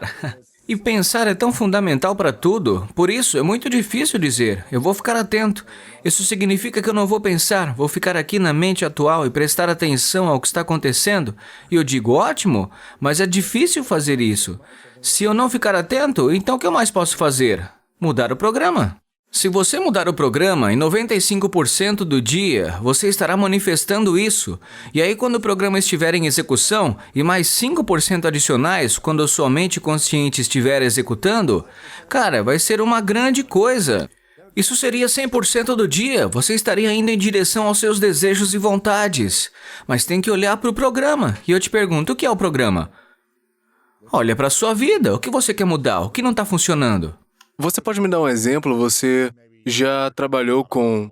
E pensar é tão fundamental para tudo. Por isso, é muito difícil dizer, eu vou ficar atento. Isso significa que eu não vou pensar, vou ficar aqui na mente atual e prestar atenção ao que está acontecendo. E eu digo, ótimo, mas é difícil fazer isso. Se eu não ficar atento, então o que eu mais posso fazer? Mudar o programa. Se você mudar o programa, em 95% do dia, você estará manifestando isso. E aí, quando o programa estiver em execução, e mais 5% adicionais, quando a sua mente consciente estiver executando, cara, vai ser uma grande coisa. Isso seria 100% do dia, você estaria indo em direção aos seus desejos e vontades. Mas tem que olhar para o programa. E eu te pergunto, o que é o programa? Olha para a sua vida, o que você quer mudar, o que não está funcionando? Você pode me dar um exemplo? Você já trabalhou com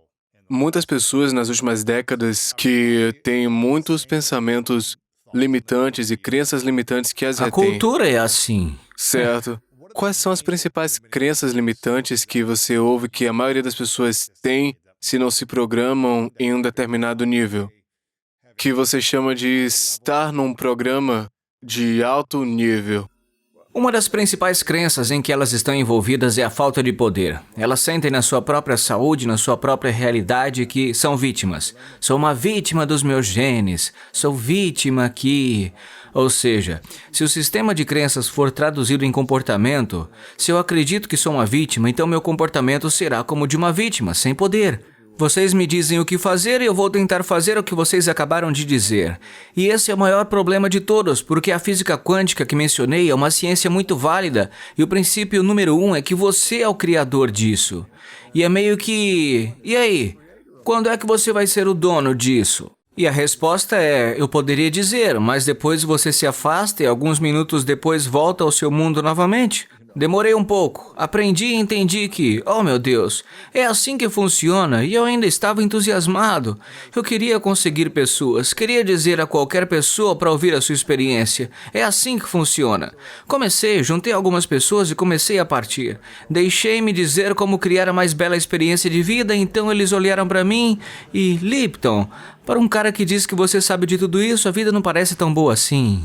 muitas pessoas nas últimas décadas que têm muitos pensamentos limitantes e crenças limitantes que as A retêm. cultura é assim. Certo. Quais são as principais crenças limitantes que você ouve que a maioria das pessoas tem se não se programam em um determinado nível, que você chama de estar num programa de alto nível. Uma das principais crenças em que elas estão envolvidas é a falta de poder. Elas sentem na sua própria saúde, na sua própria realidade que são vítimas. Sou uma vítima dos meus genes. Sou vítima aqui. Ou seja, se o sistema de crenças for traduzido em comportamento, se eu acredito que sou uma vítima, então meu comportamento será como de uma vítima, sem poder. Vocês me dizem o que fazer e eu vou tentar fazer o que vocês acabaram de dizer. E esse é o maior problema de todos, porque a física quântica que mencionei é uma ciência muito válida e o princípio número 1 é que você é o criador disso. E é meio que... E aí? Quando é que você vai ser o dono disso? E a resposta é, eu poderia dizer, mas depois você se afasta e alguns minutos depois volta ao seu mundo novamente. Demorei um pouco, aprendi e entendi que, oh meu Deus, é assim que funciona e eu ainda estava entusiasmado. Eu queria conseguir pessoas, queria dizer a qualquer pessoa para ouvir a sua experiência. É assim que funciona. Comecei, juntei algumas pessoas e comecei a partir. Deixei-me dizer como criar a mais bela experiência de vida, então eles olharam para mim e, Lipton, para um cara que diz que você sabe de tudo isso, a vida não parece tão boa assim.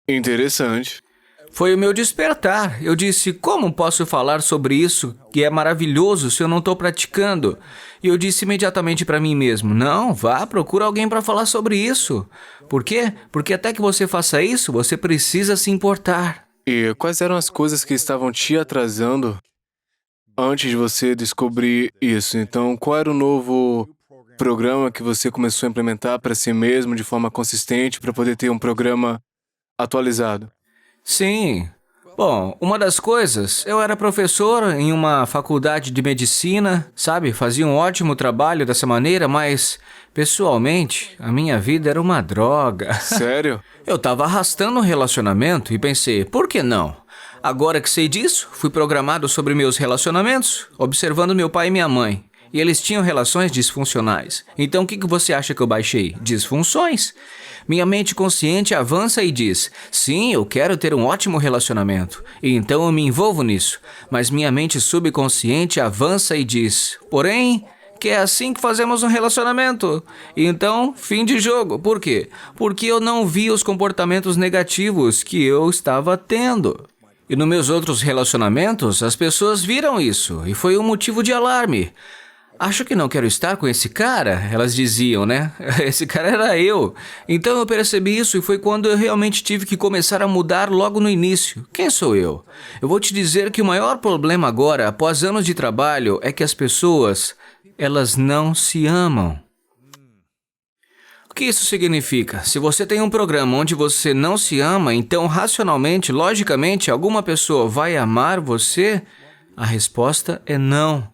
Interessante. Foi o meu despertar. Eu disse, como posso falar sobre isso, que é maravilhoso, se eu não estou praticando? E eu disse imediatamente para mim mesmo, não, vá, procura alguém para falar sobre isso. Por quê? Porque até que você faça isso, você precisa se importar. E quais eram as coisas que estavam te atrasando antes de você descobrir isso? Então, qual era o novo programa que você começou a implementar para si mesmo de forma consistente para poder ter um programa atualizado? Sim. Bom, uma das coisas, eu era professor em uma faculdade de medicina, sabe? Fazia um ótimo trabalho dessa maneira, mas, pessoalmente, a minha vida era uma droga. Sério? Eu estava arrastando um relacionamento e pensei, por que não? Agora que sei disso, fui programado sobre meus relacionamentos, observando meu pai e minha mãe. E eles tinham relações disfuncionais. Então o que você acha que eu baixei? Disfunções. Minha mente consciente avança e diz, sim, eu quero ter um ótimo relacionamento. E então eu me envolvo nisso. Mas minha mente subconsciente avança e diz, porém, que é assim que fazemos um relacionamento. E então, fim de jogo. Por quê? Porque eu não vi os comportamentos negativos que eu estava tendo. E nos meus outros relacionamentos, as pessoas viram isso. E foi um motivo de alarme. Acho que não quero estar com esse cara, elas diziam, né? Esse cara era eu. Então eu percebi isso e foi quando eu realmente tive que começar a mudar logo no início. Quem sou eu? Eu vou te dizer que o maior problema agora, após anos de trabalho, é que as pessoas, elas não se amam. O que isso significa? Se você tem um programa onde você não se ama, então racionalmente, logicamente, alguma pessoa vai amar você? A resposta é não.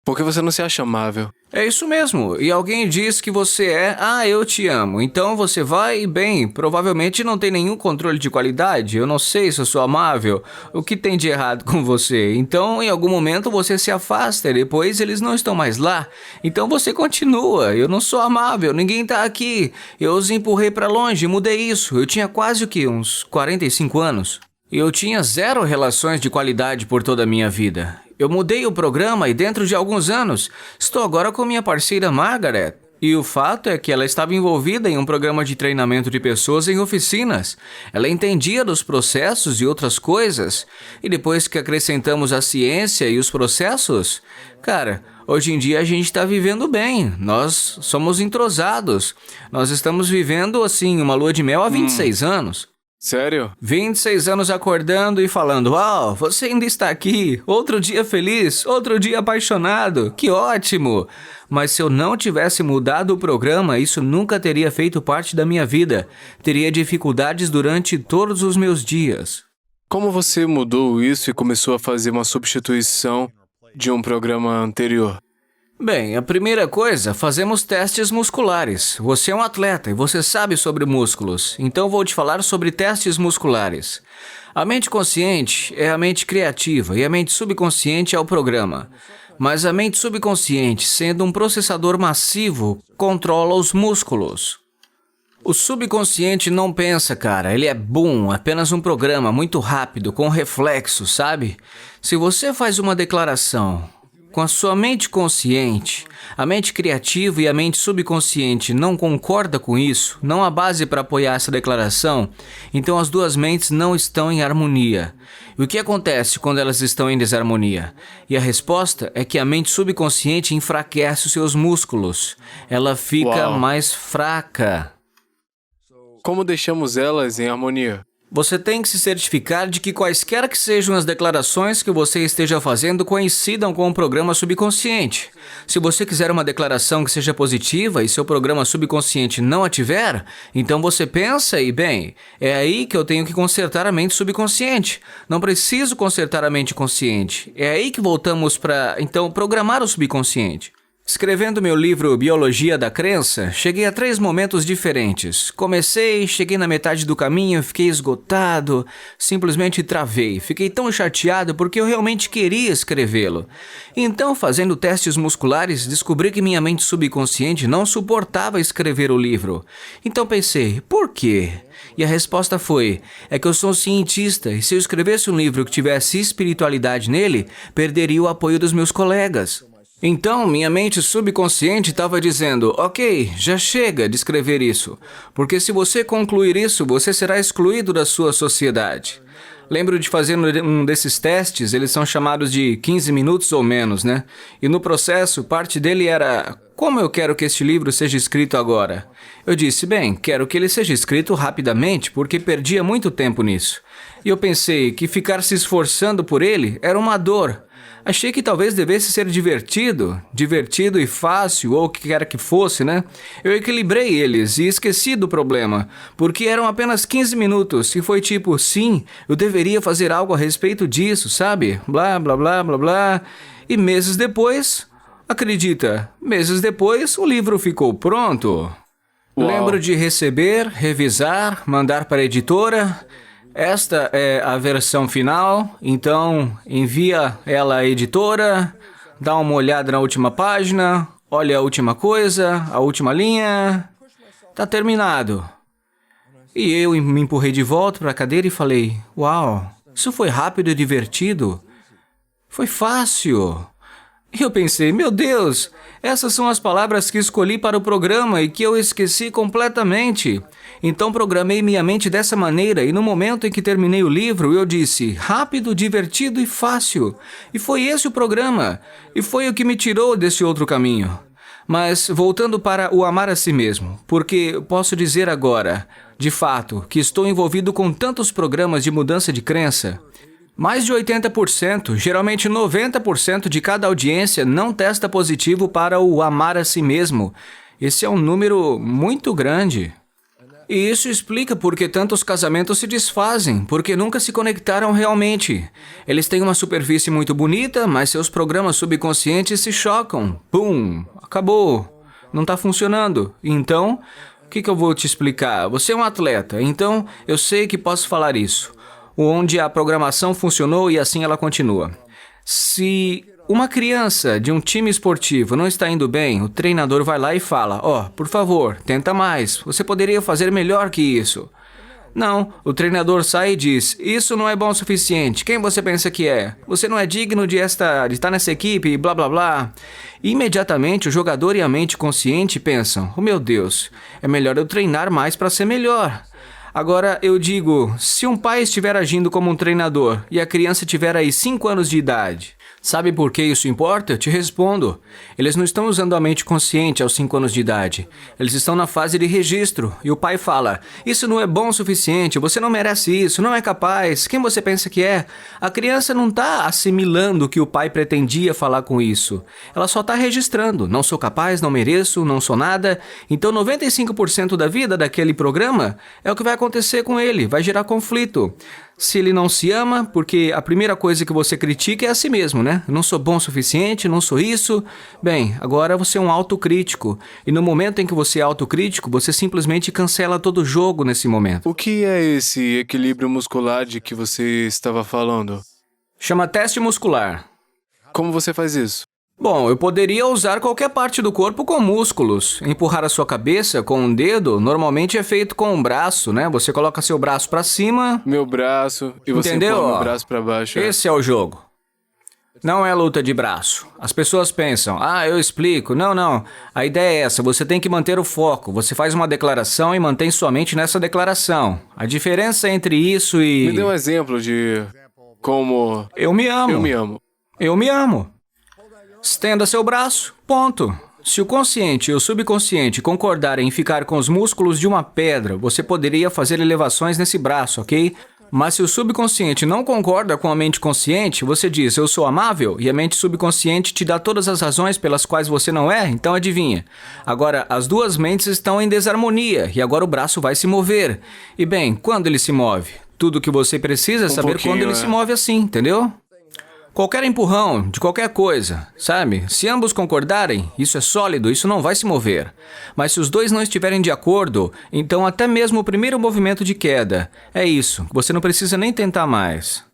Porque você não se acha amável. É isso mesmo. E alguém diz que você é, eu te amo. Então você vai e bem, provavelmente não tem nenhum controle de qualidade. Eu não sei se eu sou amável. O que tem de errado com você? Então, em algum momento você se afasta e depois eles não estão mais lá. Então você continua. Eu não sou amável, ninguém tá aqui. Eu os empurrei pra longe, mudei isso. Eu tinha quase o quê? Uns 45 anos. Eu tinha 0 relações de qualidade por toda a minha vida. Eu mudei o programa e dentro de alguns anos, estou agora com minha parceira Margaret. E o fato é que ela estava envolvida em um programa de treinamento de pessoas em oficinas. Ela entendia dos processos e outras coisas. E depois que acrescentamos a ciência e os processos, cara, hoje em dia a gente está vivendo bem. Nós somos entrosados. Nós estamos vivendo, assim, uma lua de mel há 26 anos. Sério? 26 anos acordando e falando, uau, você ainda está aqui, outro dia feliz, outro dia apaixonado, que ótimo! Mas se eu não tivesse mudado o programa, isso nunca teria feito parte da minha vida. Teria dificuldades durante todos os meus dias. Como você mudou isso e começou a fazer uma substituição de um programa anterior? Bem, a primeira coisa, fazemos testes musculares. Você é um atleta e você sabe sobre músculos, então vou te falar sobre testes musculares. A mente consciente é a mente criativa e a mente subconsciente é o programa. Mas a mente subconsciente, sendo um processador massivo, controla os músculos. O subconsciente não pensa, cara, ele é boom, apenas um programa muito rápido, com reflexo, sabe? Se você faz uma declaração... com a sua mente consciente, a mente criativa e a mente subconsciente não concordam com isso, não há base para apoiar essa declaração, então as duas mentes não estão em harmonia. E o que acontece quando elas estão em desarmonia? E a resposta é que a mente subconsciente enfraquece os seus músculos. Ela fica mais fraca. Como deixamos elas em harmonia? Você tem que se certificar de que quaisquer que sejam as declarações que você esteja fazendo coincidam com o programa subconsciente. Se você quiser uma declaração que seja positiva e seu programa subconsciente não a tiver, então você pensa e, bem, é aí que eu tenho que consertar a mente subconsciente. Não preciso consertar a mente consciente. É aí que voltamos para, então, programar o subconsciente. Escrevendo meu livro Biologia da Crença, cheguei a 3 momentos diferentes. Cheguei na metade do caminho, fiquei esgotado, simplesmente travei. Fiquei tão chateado porque eu realmente queria escrevê-lo. Então, fazendo testes musculares, descobri que minha mente subconsciente não suportava escrever o livro. Então pensei, por quê? E a resposta foi, é que eu sou um cientista e se eu escrevesse um livro que tivesse espiritualidade nele, perderia o apoio dos meus colegas. Então, minha mente subconsciente estava dizendo, ok, já chega de escrever isso, porque se você concluir isso, você será excluído da sua sociedade. Lembro de fazer um desses testes, eles são chamados de 15 minutos ou menos, né? E no processo, parte dele era, como eu quero que este livro seja escrito agora? Eu disse, bem, quero que ele seja escrito rapidamente, porque perdia muito tempo nisso. E eu pensei que ficar se esforçando por ele era uma dor. Achei que talvez devesse ser divertido e fácil, ou o que quer que fosse, né? Eu equilibrei eles e esqueci do problema, porque eram apenas 15 minutos, e foi tipo, sim, eu deveria fazer algo a respeito disso, sabe? Blá, blá, blá, blá, blá. E meses depois, acredita, meses depois, o livro ficou pronto. Uau. Lembro de receber, revisar, mandar para a editora. Esta é a versão final, então envia ela à editora, dá uma olhada na última página, olha a última coisa, a última linha, tá terminado. E eu me empurrei de volta para a cadeira e falei, uau, isso foi rápido e divertido, foi fácil. E eu pensei, meu Deus, essas são as palavras que escolhi para o programa e que eu esqueci completamente. Então programei minha mente dessa maneira e no momento em que terminei o livro eu disse, rápido, divertido e fácil. E foi esse o programa. E foi o que me tirou desse outro caminho. Mas voltando para o amar a si mesmo, porque posso dizer agora, de fato, que estou envolvido com tantos programas de mudança de crença. Mais de 80%, geralmente 90% de cada audiência não testa positivo para o amar a si mesmo. Esse é um número muito grande. E isso explica por que tantos casamentos se desfazem, porque nunca se conectaram realmente. Eles têm uma superfície muito bonita, mas seus programas subconscientes se chocam. Pum! Acabou. Não está funcionando. Então, o que eu vou te explicar? Você é um atleta, então eu sei que posso falar isso. Onde a programação funcionou e assim ela continua. Se uma criança de um time esportivo não está indo bem, o treinador vai lá e fala, por favor, tenta mais, você poderia fazer melhor que isso. Não, o treinador sai e diz, isso não é bom o suficiente, quem você pensa que é? Você não é digno de estar nessa equipe, blá blá blá. Imediatamente o jogador e a mente consciente pensam, meu Deus, é melhor eu treinar mais para ser melhor. Agora, eu digo, se um pai estiver agindo como um treinador e a criança tiver aí 5 anos de idade, sabe por que isso importa? Eu te respondo. Eles não estão usando a mente consciente aos 5 anos de idade. Eles estão na fase de registro. E o pai fala, isso não é bom o suficiente, você não merece isso, não é capaz, quem você pensa que é? A criança não está assimilando o que o pai pretendia falar com isso. Ela só está registrando, não sou capaz, não mereço, não sou nada. Então 95% da vida daquele programa é o que vai acontecer com ele, vai gerar conflito. Se ele não se ama, porque a primeira coisa que você critica é a si mesmo, né? Eu não sou bom o suficiente, não sou isso. Bem, agora você é um autocrítico. E no momento em que você é autocrítico, você simplesmente cancela todo o jogo nesse momento. O que é esse equilíbrio muscular de que você estava falando? Chama teste muscular. Como você faz isso? Bom, eu poderia usar qualquer parte do corpo com músculos. Empurrar a sua cabeça com um dedo normalmente é feito com um braço, né? Você coloca seu braço pra cima. Meu braço e você Entendeu? empurra meu braço pra baixo. Esse é o jogo. Não é luta de braço. As pessoas pensam, eu explico. Não, não. A ideia é essa, você tem que manter o foco. Você faz uma declaração e mantém sua mente nessa declaração. A diferença entre isso e... Me dê um exemplo de como... Eu me amo. Eu me amo. Eu me amo. Estenda seu braço. Ponto. Se o consciente e o subconsciente concordarem em ficar com os músculos de uma pedra, você poderia fazer elevações nesse braço, ok? Mas se o subconsciente não concorda com a mente consciente, você diz, eu sou amável, e a mente subconsciente te dá todas as razões pelas quais você não é, então adivinha. Agora, as duas mentes estão em desarmonia, e agora o braço vai se mover. E bem, quando ele se move? Tudo o que você precisa é saber quando ele se move assim, entendeu? Qualquer empurrão, de qualquer coisa, sabe? Se ambos concordarem, isso é sólido, isso não vai se mover. Mas se os dois não estiverem de acordo, então até mesmo o primeiro movimento de queda. É isso, você não precisa nem tentar mais.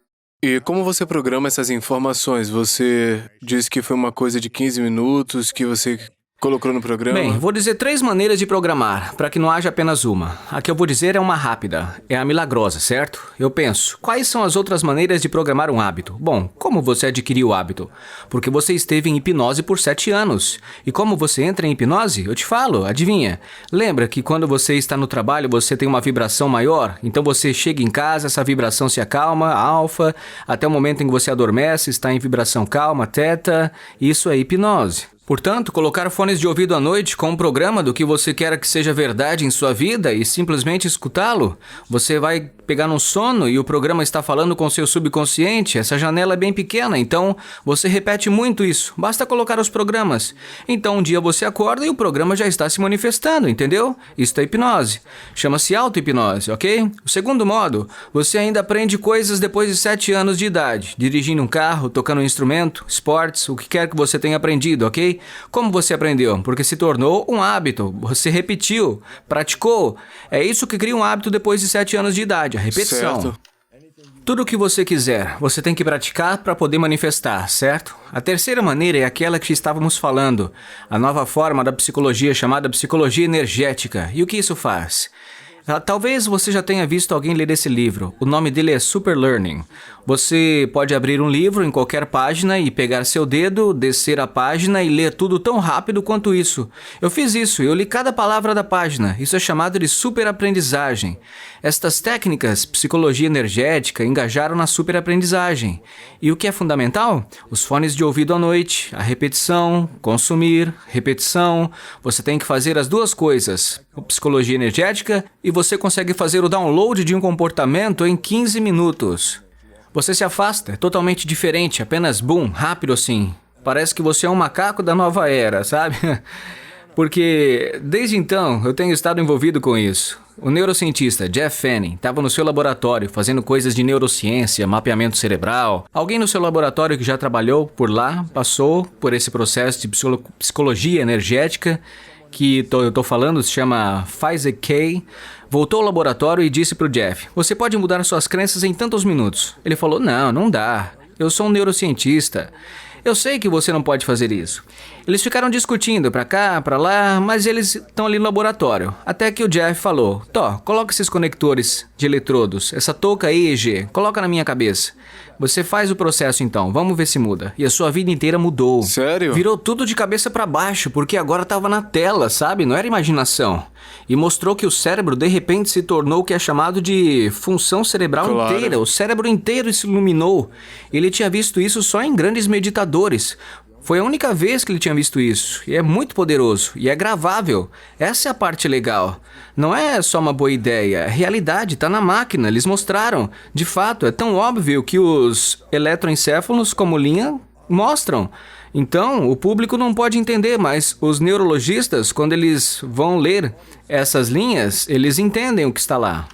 E como você programa essas informações? Você disse que foi uma coisa de 15 minutos que você colocou no programa? Bem, vou dizer 3 maneiras de programar, para que não haja apenas uma. A que eu vou dizer é uma rápida, é a milagrosa, certo? Eu penso, quais são as outras maneiras de programar um hábito? Bom, como você adquiriu o hábito? Porque você esteve em hipnose por 7 anos. E como você entra em hipnose? Eu te falo, adivinha? Lembra que quando você está no trabalho, você tem uma vibração maior? Então você chega em casa, essa vibração se acalma, alfa, até o momento em que você adormece, está em vibração calma, teta. Isso é hipnose. Portanto, colocar fones de ouvido à noite com um programa do que você quer que seja verdade em sua vida e simplesmente escutá-lo, você vai pegar num sono e o programa está falando com seu subconsciente, essa janela é bem pequena, então você repete muito isso, basta colocar os programas. Então um dia você acorda e o programa já está se manifestando, entendeu? Isso é hipnose. Chama-se auto-hipnose, ok? O segundo modo, você ainda aprende coisas depois de 7 anos de idade, dirigindo um carro, tocando um instrumento, esportes, o que quer que você tenha aprendido, ok? Como você aprendeu? Porque se tornou um hábito, você repetiu, praticou. É isso que cria um hábito depois de 7 anos de idade, a repetição. Certo. Tudo o que você quiser, você tem que praticar para poder manifestar, certo? A terceira maneira é aquela que estávamos falando, a nova forma da psicologia chamada psicologia energética. E o que isso faz? Talvez você já tenha visto alguém ler esse livro. O nome dele é Super Learning. Você pode abrir um livro em qualquer página e pegar seu dedo, descer a página e ler tudo tão rápido quanto isso. Eu fiz isso, eu li cada palavra da página. Isso é chamado de superaprendizagem. Estas técnicas, psicologia energética, engajaram na superaprendizagem. E o que é fundamental? Os fones de ouvido à noite, a repetição, consumir, repetição. Você tem que fazer as duas coisas, psicologia energética, e você consegue fazer o download de um comportamento em 15 minutos. Você se afasta, é totalmente diferente, apenas boom, rápido assim. Parece que você é um macaco da nova era, sabe? Porque desde então eu tenho estado envolvido com isso. O neurocientista Jeff Fanning estava no seu laboratório fazendo coisas de neurociência, mapeamento cerebral. Alguém no seu laboratório que já trabalhou por lá passou por esse processo de psicologia energética que eu tô falando, se chama Isaac Kay, voltou ao laboratório e disse pro Jeff, você pode mudar suas crenças em tantos minutos. Ele falou, não dá. Eu sou um neurocientista. Eu sei que você não pode fazer isso. Eles ficaram discutindo pra cá, pra lá, mas eles estão ali no laboratório. Até que o Jeff falou, coloca esses conectores de eletrodos, essa touca EEG, coloca na minha cabeça. Você faz o processo então, vamos ver se muda. E a sua vida inteira mudou. Sério? Virou tudo de cabeça pra baixo, porque agora estava na tela, sabe? Não era imaginação. E mostrou que o cérebro de repente se tornou o que é chamado de função cerebral inteira. O cérebro inteiro se iluminou. Ele tinha visto isso só em grandes meditadores. Foi a única vez que ele tinha visto isso. E é muito poderoso. E é gravável. Essa é a parte legal. Não é só uma boa ideia. É realidade, tá na máquina. Eles mostraram. De fato, é tão óbvio que os eletroencéfalos, como linha, mostram. Então, o público não pode entender, mas os neurologistas, quando eles vão ler essas linhas, eles entendem o que está lá.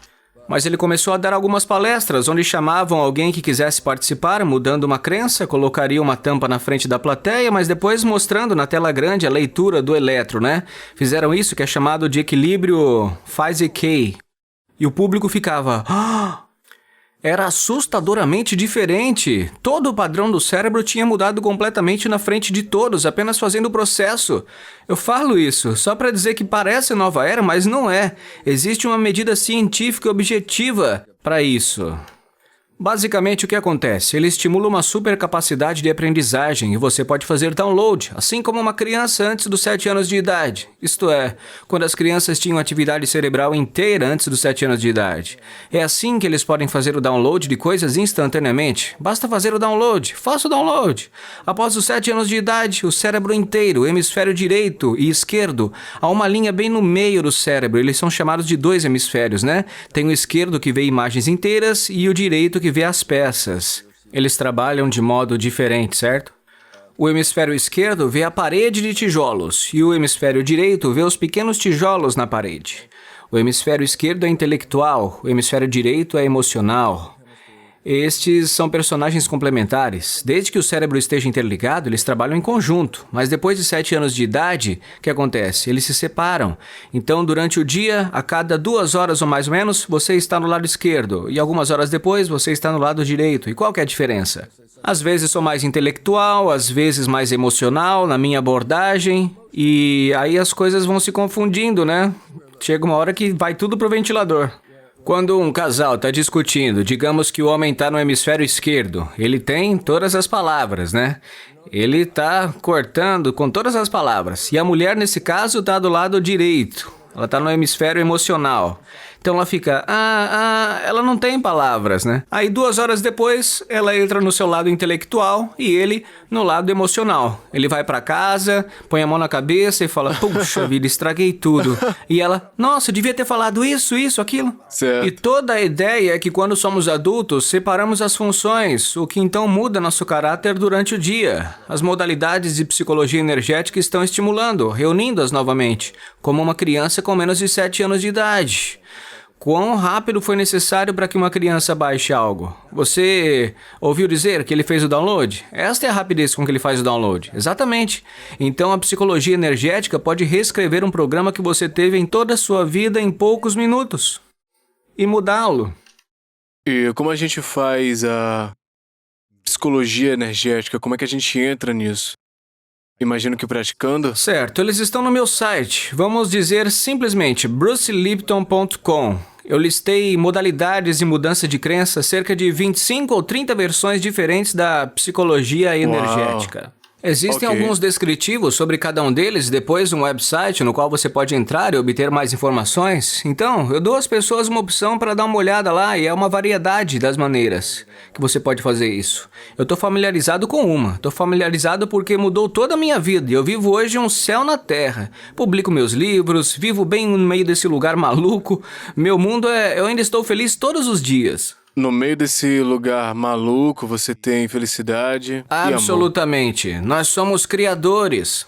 Mas ele começou a dar algumas palestras, onde chamavam alguém que quisesse participar, mudando uma crença, colocaria uma tampa na frente da plateia, mas depois mostrando na tela grande a leitura do eletro, né? Fizeram isso que é chamado de equilíbrio Isaac. E o público ficava... Era assustadoramente diferente. Todo o padrão do cérebro tinha mudado completamente na frente de todos, apenas fazendo o processo. Eu falo isso só para dizer que parece nova era, mas não é. Existe uma medida científica objetiva para isso. Basicamente, o que acontece? Ele estimula uma super capacidade de aprendizagem e você pode fazer download, assim como uma criança antes dos 7 anos de idade. Isto é, quando as crianças tinham atividade cerebral inteira antes dos 7 anos de idade. É assim que eles podem fazer o download de coisas instantaneamente. Basta fazer o download. Faça o download. Após os 7 anos de idade, o cérebro inteiro, o hemisfério direito e esquerdo, há uma linha bem no meio do cérebro. Eles são chamados de 2 hemisférios, né? Tem o esquerdo que vê imagens inteiras e o direito que vê as peças. Eles trabalham de modo diferente, certo? O hemisfério esquerdo vê a parede de tijolos e o hemisfério direito vê os pequenos tijolos na parede. O hemisfério esquerdo é intelectual, o hemisfério direito é emocional. Estes são personagens complementares. Desde que o cérebro esteja interligado, eles trabalham em conjunto. Mas depois de 7 anos de idade, o que acontece? Eles se separam. Então, durante o dia, a cada 2 horas ou mais ou menos, você está no lado esquerdo. E algumas horas depois, você está no lado direito. E qual que é a diferença? Às vezes sou mais intelectual, às vezes mais emocional na minha abordagem. E aí as coisas vão se confundindo, né? Chega uma hora que vai tudo pro ventilador. Quando um casal está discutindo, digamos que o homem está no hemisfério esquerdo, ele tem todas as palavras, né? Ele está cortando com todas as palavras. E a mulher, nesse caso, está do lado direito. Ela está no hemisfério emocional. Então ela fica, ela não tem palavras, né? Aí 2 horas depois, ela entra no seu lado intelectual e ele no lado emocional. Ele vai pra casa, põe a mão na cabeça e fala, puxa vida, estraguei tudo. E ela, nossa, eu devia ter falado isso, aquilo. Certo. E toda a ideia é que quando somos adultos, separamos as funções, o que então muda nosso caráter durante o dia. As modalidades de psicologia energética estão estimulando, reunindo-as novamente, como uma criança com menos de 7 anos de idade. Quão rápido foi necessário para que uma criança baixe algo? Você ouviu dizer que ele fez o download? Esta é a rapidez com que ele faz o download. Exatamente. Então a psicologia energética pode reescrever um programa que você teve em toda a sua vida em poucos minutos. E mudá-lo. E como a gente faz a psicologia energética? Como é que a gente entra nisso? Imagino que praticando? Certo, eles estão no meu site. Vamos dizer simplesmente brucelipton.com. Eu listei modalidades de mudança de crença, cerca de 25 ou 30 versões diferentes da psicologia energética. Existem alguns descritivos sobre cada um deles e depois um website no qual você pode entrar e obter mais informações. Então, eu dou às pessoas uma opção para dar uma olhada lá e é uma variedade das maneiras que você pode fazer isso. Eu estou familiarizado com uma. Estou familiarizado porque mudou toda a minha vida e eu vivo hoje um céu na terra. Publico meus livros, vivo bem no meio desse lugar maluco. Meu mundo eu ainda estou feliz todos os dias. No meio desse lugar maluco, você tem felicidade e amor. Absolutamente. Nós somos criadores.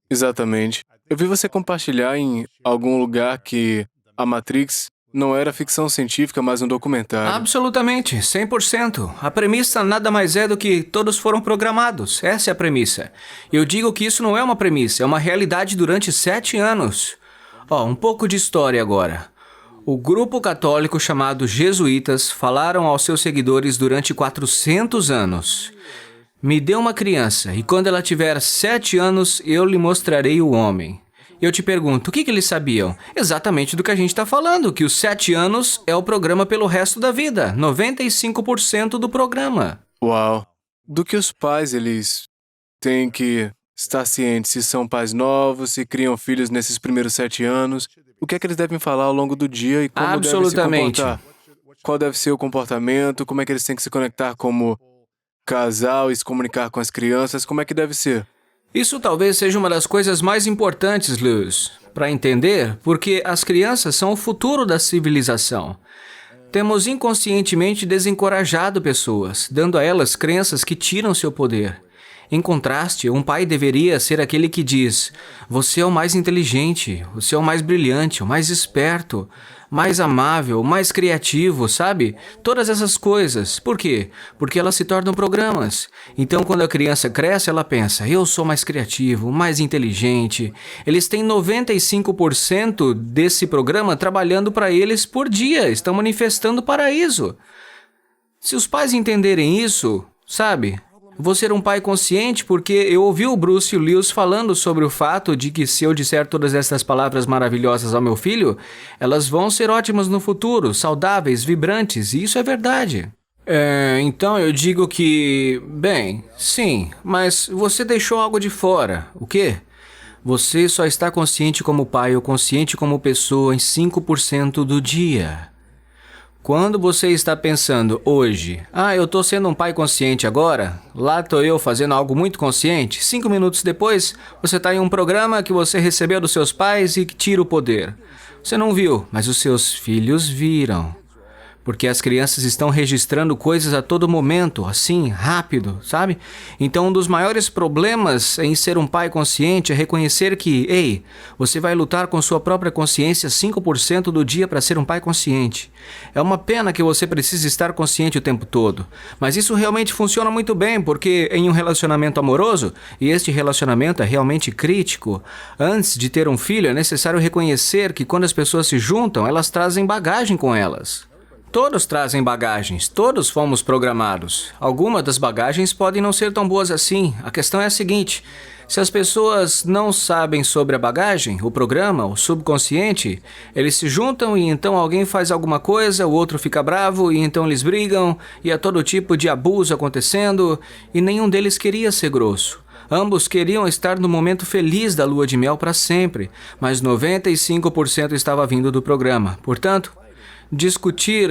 Exatamente. Eu vi você compartilhar em algum lugar que a Matrix não era ficção científica, mas um documentário. Absolutamente, 100%. A premissa nada mais é do que todos foram programados. Essa é a premissa. Eu digo que isso não é uma premissa, é uma realidade durante 7 anos. Um pouco de história agora. O grupo católico chamado Jesuítas falaram aos seus seguidores durante 400 anos. Me dê uma criança e quando ela tiver 7 anos, eu lhe mostrarei o homem. Eu te pergunto, o que eles sabiam? Exatamente do que a gente está falando, que os 7 anos é o programa pelo resto da vida. 95% do programa. Uau! Do que os pais, eles têm que estar cientes se são pais novos, se criam filhos nesses primeiros 7 anos... O que é que eles devem falar ao longo do dia e como devem se comportar? Qual deve ser o comportamento? Como é que eles têm que se conectar como casal e se comunicar com as crianças? Como é que deve ser? Isso talvez seja uma das coisas mais importantes, Luz, para entender, porque as crianças são o futuro da civilização. Temos inconscientemente desencorajado pessoas, dando a elas crenças que tiram seu poder. Em contraste, um pai deveria ser aquele que diz: você é o mais inteligente, você é o mais brilhante, o mais esperto, mais amável, mais criativo, sabe? Todas essas coisas. Por quê? Porque elas se tornam programas. Então, quando a criança cresce, ela pensa: eu sou mais criativo, mais inteligente. Eles têm 95% desse programa trabalhando para eles por dia, estão manifestando o paraíso. Se os pais entenderem isso, sabe? Vou ser um pai consciente porque eu ouvi o Bruce Lewis falando sobre o fato de que se eu disser todas essas palavras maravilhosas ao meu filho, elas vão ser ótimas no futuro, saudáveis, vibrantes, e isso é verdade. Então eu digo que, bem, sim, mas você deixou algo de fora. O quê? Você só está consciente como pai ou consciente como pessoa em 5% do dia. Quando você está pensando hoje, eu estou sendo um pai consciente agora, lá estou eu fazendo algo muito consciente, 5 minutos depois, você está em um programa que você recebeu dos seus pais e que tira o poder. Você não viu, mas os seus filhos viram. Porque as crianças estão registrando coisas a todo momento, assim, rápido, sabe? Então, um dos maiores problemas em ser um pai consciente é reconhecer que, ei, você vai lutar com sua própria consciência 5% do dia para ser um pai consciente. É uma pena que você precise estar consciente o tempo todo. Mas isso realmente funciona muito bem, porque em um relacionamento amoroso, e este relacionamento é realmente crítico, antes de ter um filho é necessário reconhecer que quando as pessoas se juntam, elas trazem bagagem com elas. Todos trazem bagagens, todos fomos programados. Algumas das bagagens podem não ser tão boas assim. A questão é a seguinte: se as pessoas não sabem sobre a bagagem, o programa, o subconsciente, eles se juntam e então alguém faz alguma coisa, o outro fica bravo e então eles brigam e há todo tipo de abuso acontecendo e nenhum deles queria ser grosso. Ambos queriam estar no momento feliz da lua de mel para sempre, mas 95% estava vindo do programa. Portanto, discutir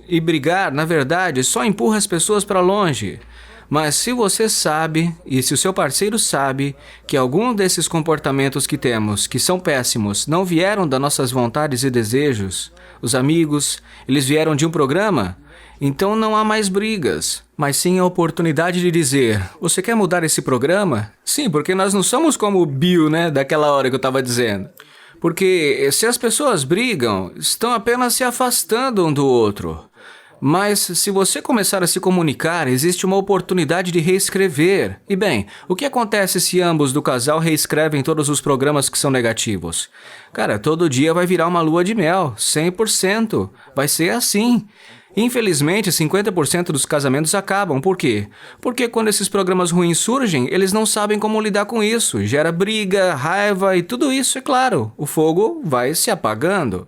e brigar, na verdade, só empurra as pessoas para longe. Mas se você sabe, e se o seu parceiro sabe, que algum desses comportamentos que temos, que são péssimos, não vieram das nossas vontades e desejos, os amigos, eles vieram de um programa, então não há mais brigas, mas sim a oportunidade de dizer, você quer mudar esse programa? Sim, porque nós não somos como o Bill, daquela hora que eu estava dizendo. Porque se as pessoas brigam, estão apenas se afastando um do outro. Mas se você começar a se comunicar, existe uma oportunidade de reescrever. E bem, o que acontece se ambos do casal reescrevem todos os programas que são negativos? Cara, todo dia vai virar uma lua de mel, 100%. Vai ser assim. Infelizmente, 50% dos casamentos acabam. Por quê? Porque quando esses programas ruins surgem, eles não sabem como lidar com isso. Gera briga, raiva e tudo isso, é claro. O fogo vai se apagando.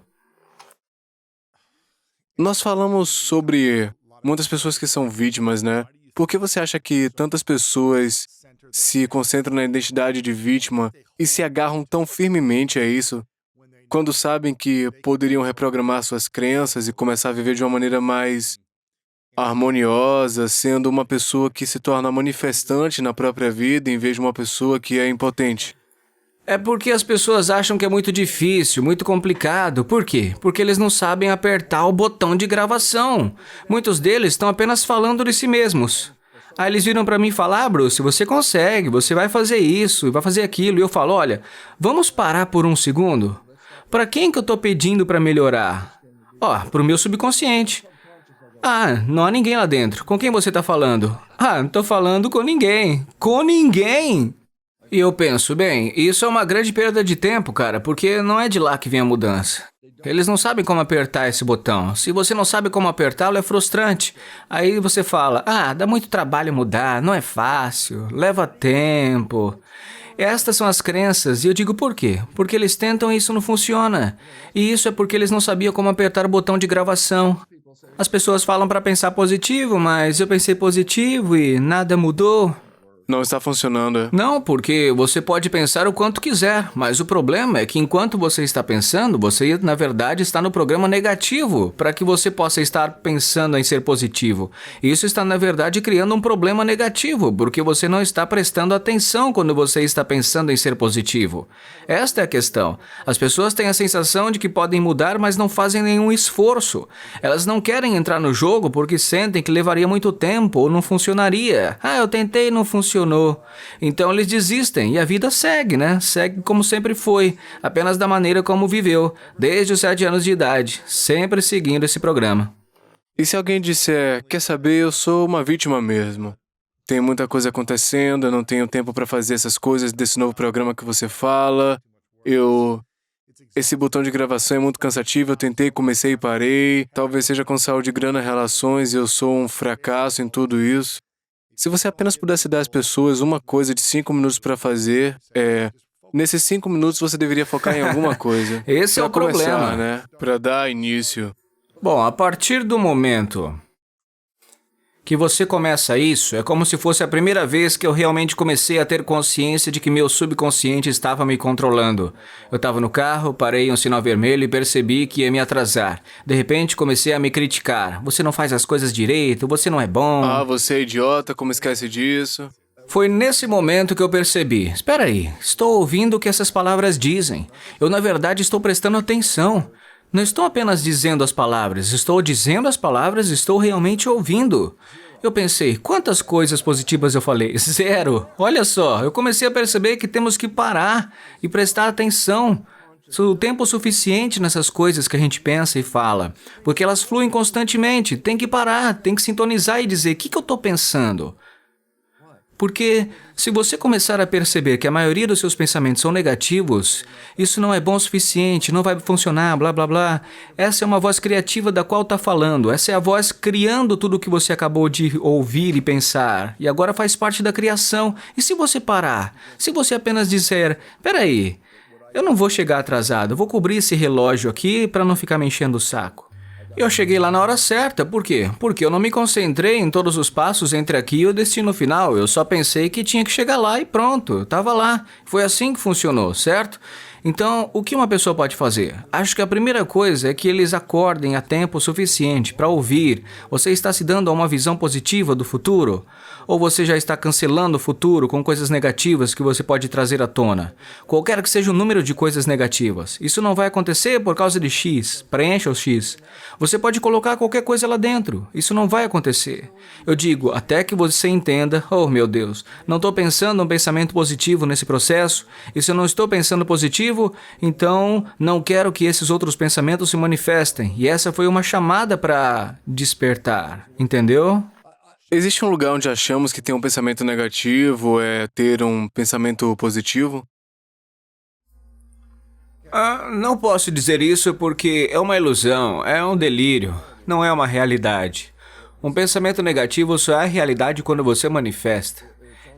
Nós falamos sobre muitas pessoas que são vítimas, né? Por que você acha que tantas pessoas se concentram na identidade de vítima e se agarram tão firmemente a isso, quando sabem que poderiam reprogramar suas crenças e começar a viver de uma maneira mais harmoniosa, sendo uma pessoa que se torna manifestante na própria vida em vez de uma pessoa que é impotente? É porque as pessoas acham que é muito difícil, muito complicado. Por quê? Porque eles não sabem apertar o botão de gravação. Muitos deles estão apenas falando de si mesmos. Aí eles viram pra mim e falar, Bruce, você consegue, você vai fazer isso, vai fazer aquilo. E eu falo, olha, vamos parar por um segundo? Pra quem que eu tô pedindo pra melhorar? Pro meu subconsciente. Não há ninguém lá dentro. Com quem você tá falando? Não tô falando com ninguém. Com ninguém! E eu penso, bem, isso é uma grande perda de tempo, cara, porque não é de lá que vem a mudança. Eles não sabem como apertar esse botão. Se você não sabe como apertá-lo, é frustrante. Aí você fala, dá muito trabalho mudar, não é fácil, leva tempo. Estas são as crenças, e eu digo por quê? Porque eles tentam e isso não funciona. E isso é porque eles não sabiam como apertar o botão de gravação. As pessoas falam para pensar positivo, mas eu pensei positivo e nada mudou. Não está funcionando. Não, porque você pode pensar o quanto quiser, mas o problema é que enquanto você está pensando, você na verdade está no programa negativo, para que você possa estar pensando em ser positivo. Isso está na verdade criando um problema negativo, porque você não está prestando atenção quando você está pensando em ser positivo. Esta é a questão. As pessoas têm a sensação de que podem mudar, mas não fazem nenhum esforço. Elas não querem entrar no jogo porque sentem que levaria muito tempo ou não funcionaria. Eu tentei e não funcionou. Então eles desistem e a vida segue, Segue como sempre foi, apenas da maneira como viveu, desde os 7 anos de idade, sempre seguindo esse programa. E se alguém disser, quer saber, eu sou uma vítima mesmo. Tem muita coisa acontecendo, eu não tenho tempo para fazer essas coisas desse novo programa que você fala. Esse botão de gravação é muito cansativo, eu tentei, comecei e parei. Talvez seja com saúde, grana, relações, e eu sou um fracasso em tudo isso. Se você apenas pudesse dar às pessoas uma coisa de 5 minutos para fazer, nesses 5 minutos você deveria focar em alguma coisa. Esse é o problema. Para dar início. Bom, a partir do momento que você começa isso, é como se fosse a primeira vez que eu realmente comecei a ter consciência de que meu subconsciente estava me controlando. Eu estava no carro, parei em um sinal vermelho e percebi que ia me atrasar. De repente comecei a me criticar. Você não faz as coisas direito, você não é bom. Ah, você é idiota, como esquece disso? Foi nesse momento que eu percebi. Espera aí, estou ouvindo o que essas palavras dizem. Eu, na verdade, estou prestando atenção. Não estou apenas dizendo as palavras, estou dizendo as palavras, estou realmente ouvindo. Eu pensei, quantas coisas positivas eu falei? 0. Olha só, eu comecei a perceber que temos que parar e prestar atenção. O tempo suficiente nessas coisas que a gente pensa e fala, porque elas fluem constantemente. Tem que parar, tem que sintonizar e dizer, o que eu estou pensando? Porque se você começar a perceber que a maioria dos seus pensamentos são negativos, isso não é bom o suficiente, não vai funcionar, blá blá blá. Essa é uma voz criativa da qual está falando. Essa é a voz criando tudo o que você acabou de ouvir e pensar. E agora faz parte da criação. E se você parar? Se você apenas disser, peraí, eu não vou chegar atrasado, eu vou cobrir esse relógio aqui para não ficar me enchendo o saco. Eu cheguei lá na hora certa, por quê? Porque eu não me concentrei em todos os passos entre aqui e o destino final, eu só pensei que tinha que chegar lá e pronto, eu estava lá. Foi assim que funcionou, certo? Então, o que uma pessoa pode fazer? Acho que a primeira coisa é que eles acordem a tempo suficiente para ouvir. Você está se dando a uma visão positiva do futuro? Ou você já está cancelando o futuro com coisas negativas que você pode trazer à tona? Qualquer que seja o número de coisas negativas. Isso não vai acontecer por causa de X. Preencha o X. Você pode colocar qualquer coisa lá dentro. Isso não vai acontecer. Eu digo, até que você entenda, oh meu Deus, não estou pensando um pensamento positivo nesse processo, e se eu não estou pensando positivo, então não quero que esses outros pensamentos se manifestem. E essa foi uma chamada para despertar, entendeu? Existe um lugar onde achamos que ter um pensamento negativo é ter um pensamento positivo? Não posso dizer isso porque é uma ilusão, é um delírio, não é uma realidade. Um pensamento negativo só é realidade quando você manifesta.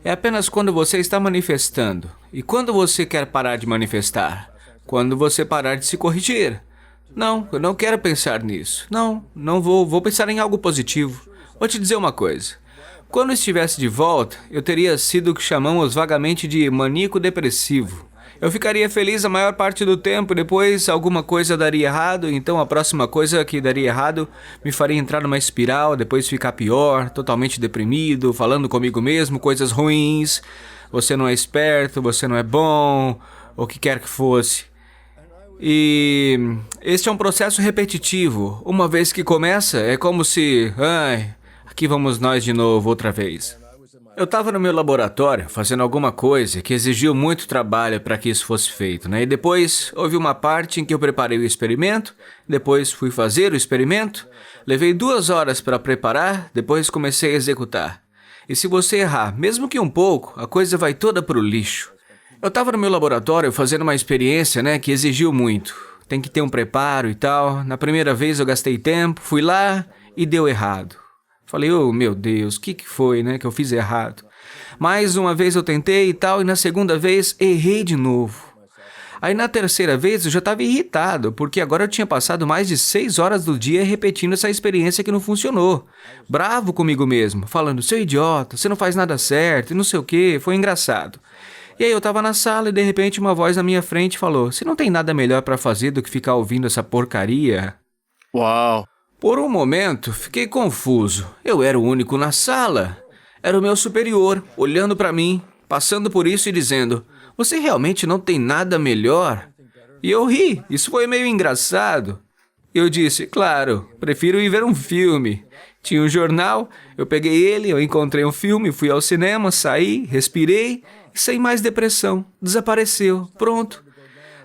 É apenas quando você está manifestando. E quando você quer parar de manifestar? Quando você parar de se corrigir. Não, eu não quero pensar nisso. Não vou pensar em algo positivo. Vou te dizer uma coisa. Quando estivesse de volta, eu teria sido o que chamamos vagamente de maníaco depressivo. Eu ficaria feliz a maior parte do tempo, depois alguma coisa daria errado, então a próxima coisa que daria errado me faria entrar numa espiral, depois ficar pior, totalmente deprimido, falando comigo mesmo coisas ruins. Você não é esperto, você não é bom, o que quer que fosse. E este é um processo repetitivo. Uma vez que começa, é como se... aqui vamos nós de novo outra vez. Eu estava no meu laboratório fazendo alguma coisa que exigiu muito trabalho para que isso fosse feito, né? E depois houve uma parte em que eu preparei o experimento, depois fui fazer o experimento, levei 2 horas para preparar, depois comecei a executar. E se você errar, mesmo que um pouco, a coisa vai toda para o lixo. Eu estava no meu laboratório fazendo uma experiência, né, que exigiu muito. Tem que ter um preparo e tal. Na primeira vez eu gastei tempo, fui lá e deu errado. Falei, oh meu Deus, o que foi, né, que eu fiz errado? Mais uma vez eu tentei e tal, e na segunda vez errei de novo. Aí na terceira vez eu já estava irritado, porque agora eu tinha passado mais de 6 horas do dia repetindo essa experiência que não funcionou. Bravo comigo mesmo, falando, seu idiota, você não faz nada certo, e não sei o quê, foi engraçado. E aí eu estava na sala e de repente uma voz na minha frente falou, você não tem nada melhor para fazer do que ficar ouvindo essa porcaria? Uau! Por um momento, fiquei confuso. Eu era o único na sala. Era o meu superior, olhando para mim, passando por isso e dizendo, você realmente não tem nada melhor? E eu ri, isso foi meio engraçado. Eu disse, claro, prefiro ir ver um filme. Tinha um jornal, eu peguei ele, eu encontrei um filme, fui ao cinema, saí, respirei, e sem mais depressão. Desapareceu, pronto.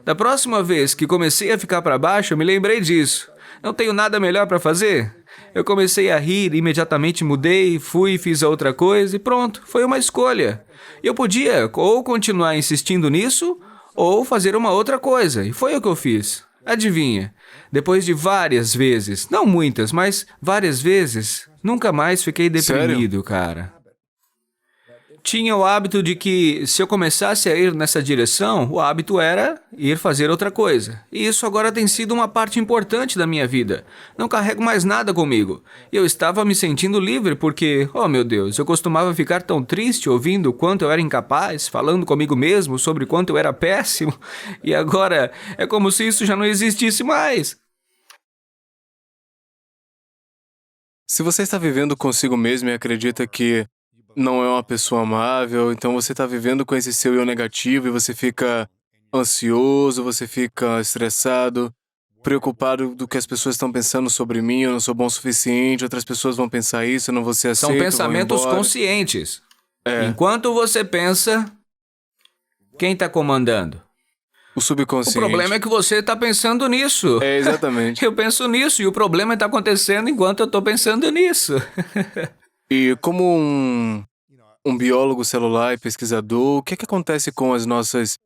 Da próxima vez que comecei a ficar para baixo, eu me lembrei disso. Não tenho nada melhor para fazer? Eu comecei a rir, imediatamente mudei, fui, fiz a outra coisa e pronto, foi uma escolha. Eu podia ou continuar insistindo nisso, ou fazer uma outra coisa, e foi o que eu fiz. Adivinha? Depois de várias vezes, não muitas, mas várias vezes, nunca mais fiquei deprimido, cara. tinha o hábito de que, se eu começasse a ir nessa direção, o hábito era ir fazer outra coisa. E isso agora tem sido uma parte importante da minha vida. Não carrego mais nada comigo. E eu estava me sentindo livre porque, oh meu Deus, eu costumava ficar tão triste ouvindo o quanto eu era incapaz, falando comigo mesmo sobre quanto eu era péssimo. E agora é como se isso já não existisse mais. Se você está vivendo consigo mesmo e acredita que não é uma pessoa amável, então você está vivendo com esse seu eu negativo e você fica ansioso, você fica estressado, preocupado do que as pessoas estão pensando sobre mim, eu não sou bom o suficiente, outras pessoas vão pensar isso, eu não vou ser aceito, São vão pensamentos embora. conscientes. É, Enquanto você pensa, quem está comandando? o O subconsciente. problema é que você está pensando nisso. É, exatamente. Eu penso nisso e o problema está acontecendo enquanto eu estou pensando nisso. E como um biólogo celular e pesquisador, o que é que acontece com as nossas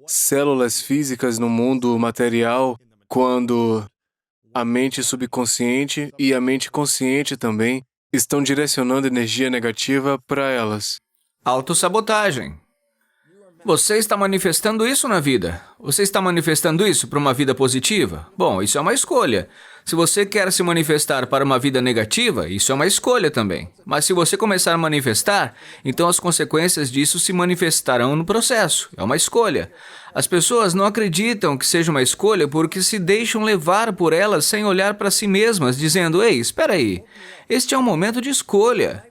células físicas no mundo material quando a mente subconsciente e a mente consciente também estão direcionando energia negativa para elas? Autossabotagem. Você está manifestando isso na vida. Você está manifestando isso para uma vida positiva? Bom, isso é uma escolha. Se você quer se manifestar para uma vida negativa, isso é uma escolha também. Mas se você começar a manifestar, então as consequências disso se manifestarão no processo. É uma escolha. As pessoas não acreditam que seja uma escolha porque se deixam levar por elas sem olhar para si mesmas, dizendo: ei, espera aí, este é um momento de escolha.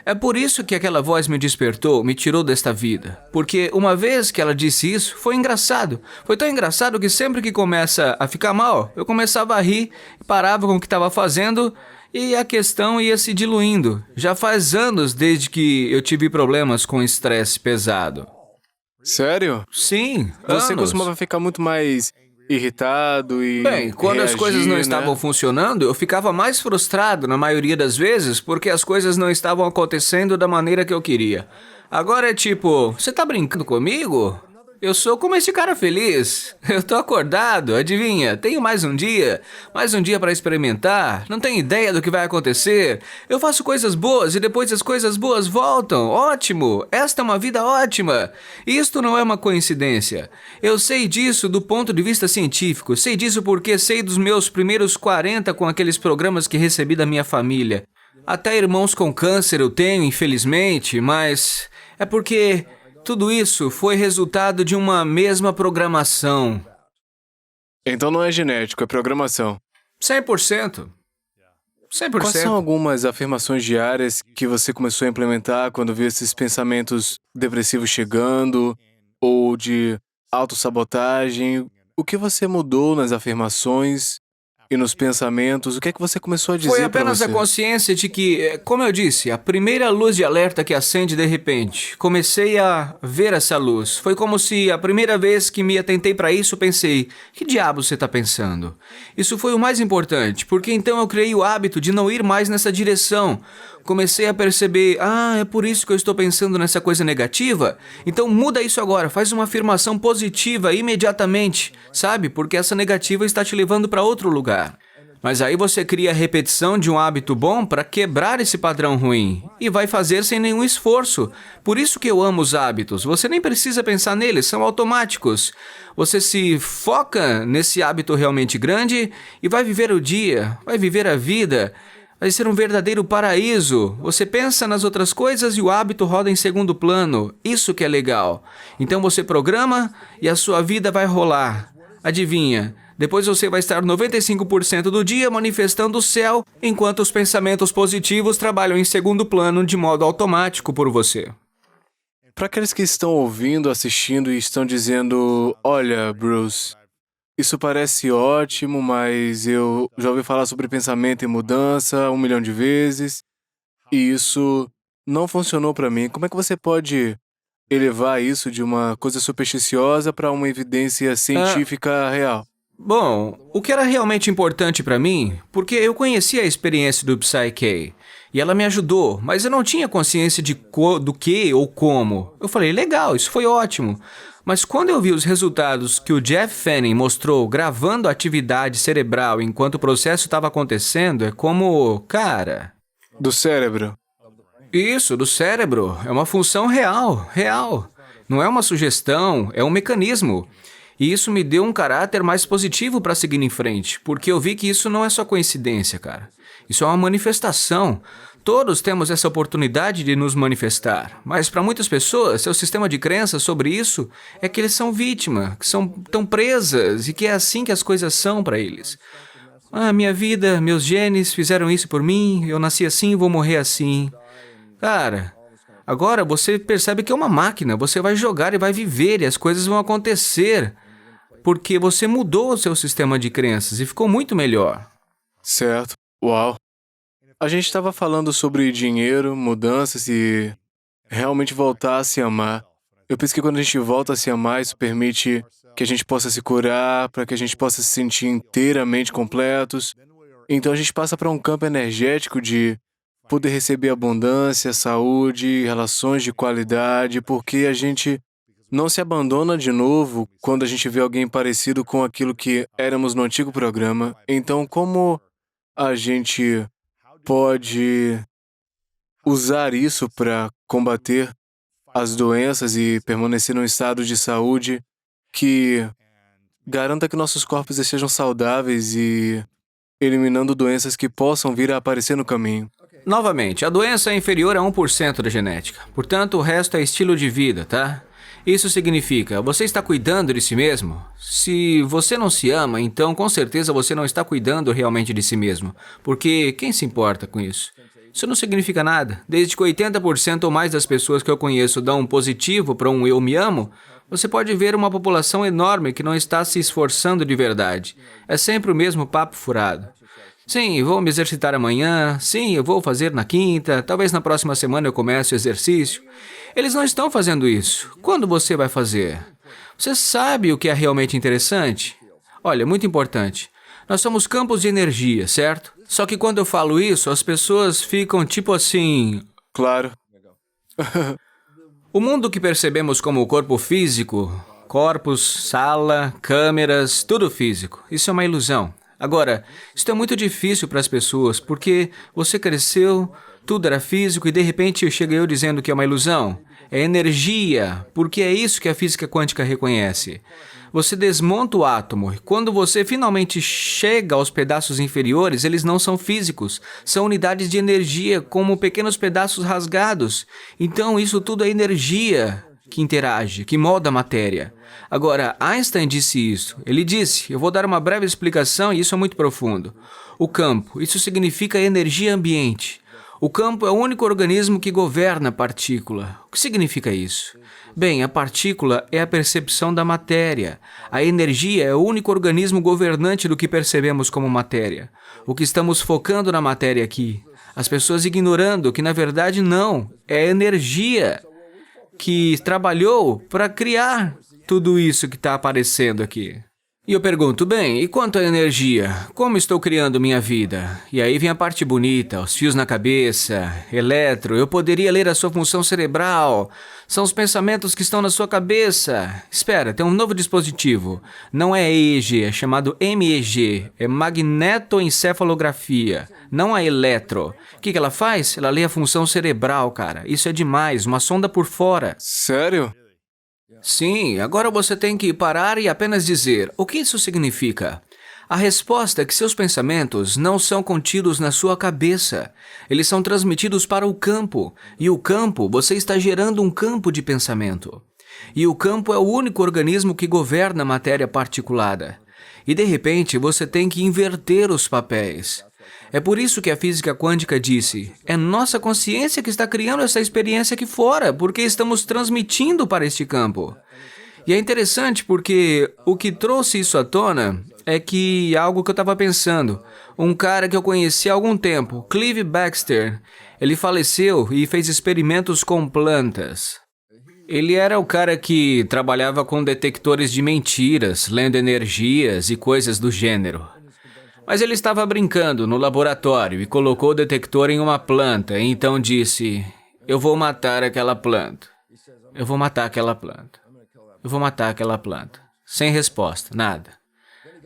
É por isso que aquela voz me despertou, me tirou desta vida. Porque uma vez que ela disse isso, foi engraçado. Foi tão engraçado que sempre que começa a ficar mal, eu começava a rir, parava com o que estava fazendo e a questão ia se diluindo. Já faz anos desde que eu tive problemas com estresse pesado. Sério? Sim, Você anos. costumava ficar muito mais irritado e Bem, quando as coisas não reagir, estavam né? funcionando, eu ficava mais frustrado na maioria das vezes porque as coisas não estavam acontecendo da maneira que eu queria. Agora é tipo, você tá brincando comigo? Eu sou como esse cara feliz. Eu tô acordado, adivinha? Tenho mais um dia para experimentar. Não tenho ideia do que vai acontecer. Eu faço coisas boas e depois as coisas boas voltam. Ótimo! Esta é uma vida ótima. Isto não é uma coincidência. Eu sei disso do ponto de vista científico. Sei disso porque sei dos meus primeiros 40 com aqueles programas que recebi da minha família. Até irmãos com câncer eu tenho, infelizmente, mas é porque tudo isso foi resultado de uma mesma programação. Então não é genético, é programação. 100%. Quais são 100%. algumas afirmações diárias que você começou a implementar quando viu esses pensamentos depressivos chegando ou de autossabotagem? O que você mudou nas afirmações e nos pensamentos? O que é que você começou a dizer Foi pra apenas a você? consciência de que, como eu disse, a primeira luz de alerta que acende de repente. Comecei a ver essa luz. Foi como se a primeira vez que me atentei para isso, pensei: que diabo você está pensando? Isso foi o mais importante, porque então eu criei o hábito de não ir mais nessa direção. Comecei a perceber: é por isso que eu estou pensando nessa coisa negativa? Então muda isso agora, faz uma afirmação positiva imediatamente, sabe? Porque essa negativa está te levando para outro lugar. Mas aí você cria a repetição de um hábito bom para quebrar esse padrão ruim. E vai fazer sem nenhum esforço. Por isso que eu amo os hábitos. Você nem precisa pensar neles, são automáticos. Você se foca nesse hábito realmente grande e vai viver o dia, vai viver a vida. Vai ser um verdadeiro paraíso. Você pensa nas outras coisas e o hábito roda em segundo plano. Isso que é legal. Então você programa e a sua vida vai rolar. Adivinha? Depois você vai estar 95% do dia manifestando o céu, enquanto os pensamentos positivos trabalham em segundo plano de modo automático por você. Para aqueles que estão ouvindo, assistindo e estão dizendo: olha, Bruce, isso parece ótimo, mas eu já ouvi falar sobre pensamento e mudança 1 milhão de vezes e isso não funcionou para mim. Como é que você pode elevar isso de uma coisa supersticiosa para uma evidência científica real? Bom, o que era realmente importante para mim, porque eu conhecia a experiência do Psyche, e ela me ajudou, mas eu não tinha consciência do que ou como. Eu falei: legal, isso foi ótimo. Mas quando eu vi os resultados que o Jeff Fanning mostrou gravando a atividade cerebral enquanto o processo estava acontecendo, é como, cara... Do cérebro. Isso, do cérebro. É uma função real, real. Não é uma sugestão, é um mecanismo. E isso me deu um caráter mais positivo para seguir em frente, porque eu vi que isso não é só coincidência, cara. Isso é uma manifestação. Todos temos essa oportunidade de nos manifestar, mas para muitas pessoas, seu sistema de crenças sobre isso é que eles são vítima, que estão presas e que é assim que as coisas são para eles. Ah, minha vida, meus genes fizeram isso por mim, eu nasci assim, vou morrer assim. Cara, agora você percebe que é uma máquina, você vai jogar e vai viver e as coisas vão acontecer, porque você mudou o seu sistema de crenças e ficou muito melhor. Certo. Uau. A gente estava falando sobre dinheiro, mudanças e realmente voltar a se amar. Eu penso que quando a gente volta a se amar, isso permite que a gente possa se curar, para que a gente possa se sentir inteiramente completos. Então a gente passa para um campo energético de poder receber abundância, saúde, relações de qualidade, porque a gente não se abandona de novo quando a gente vê alguém parecido com aquilo que éramos no antigo programa. Então, como a gente pode usar isso para combater as doenças e permanecer num estado de saúde que garanta que nossos corpos estejam saudáveis e eliminando doenças que possam vir a aparecer no caminho? Novamente, a doença é inferior a 1% da genética. Portanto, o resto é estilo de vida, tá? Isso significa, você está cuidando de si mesmo? Se você não se ama, então com certeza você não está cuidando realmente de si mesmo. Porque quem se importa com isso? Isso não significa nada. Desde que 80% ou mais das pessoas que eu conheço dão um positivo para um eu me amo, você pode ver uma população enorme que não está se esforçando de verdade. É sempre o mesmo papo furado. Sim, vou me exercitar amanhã. Sim, eu vou fazer na quinta. Talvez na próxima semana eu comece o exercício. Eles não estão fazendo isso. Quando você vai fazer? Você sabe o que é realmente interessante? Olha, muito importante. Nós somos campos de energia, certo? Só que quando eu falo isso, as pessoas ficam tipo assim... Claro. O mundo que percebemos como o corpo físico, corpos, sala, câmeras, tudo físico, isso é uma ilusão. Agora, isso é muito difícil para as pessoas, porque você cresceu, tudo era físico e de repente chega eu dizendo que é uma ilusão. É energia, porque é isso que a física quântica reconhece. Você desmonta o átomo e quando você finalmente chega aos pedaços inferiores, eles não são físicos, são unidades de energia como pequenos pedaços rasgados. Então isso tudo é energia que interage, que molda a matéria. Agora, Einstein disse isso. Ele disse, eu vou dar uma breve explicação e isso é muito profundo. O campo, isso significa energia ambiente. O campo é o único organismo que governa a partícula. O que significa isso? Bem, a partícula é a percepção da matéria. A energia é o único organismo governante do que percebemos como matéria. O que estamos focando na matéria aqui. As pessoas ignorando que, na verdade, não. É a energia que trabalhou para criar tudo isso que está aparecendo aqui. E eu pergunto, bem, e quanto à energia? Como estou criando minha vida? E aí vem a parte bonita, os fios na cabeça, eletro, eu poderia ler a sua função cerebral. São os pensamentos que estão na sua cabeça. Espera, tem um novo dispositivo. Não é EEG, é chamado MEG, é magnetoencefalografia, não a eletro. O que ela faz? Ela lê a função cerebral, cara. Isso é demais, uma sonda por fora. Sério? Sim, agora você tem que parar e apenas dizer, o que isso significa? A resposta é que seus pensamentos não são contidos na sua cabeça. Eles são transmitidos para o campo. E o campo, você está gerando um campo de pensamento. E o campo é o único organismo que governa a matéria particulada. E de repente você tem que inverter os papéis. É por isso que a física quântica disse, é nossa consciência que está criando essa experiência aqui fora, porque estamos transmitindo para este campo. E é interessante porque o que trouxe isso à tona é que algo que eu estava pensando, um cara que eu conheci há algum tempo, Clive Baxter, ele faleceu e fez experimentos com plantas. Ele era o cara que trabalhava com detectores de mentiras, lendo energias e coisas do gênero. Mas ele estava brincando no laboratório e colocou o detector em uma planta, e então disse, eu vou matar aquela planta. Eu vou matar aquela planta. Eu vou matar aquela planta. Sem resposta, nada.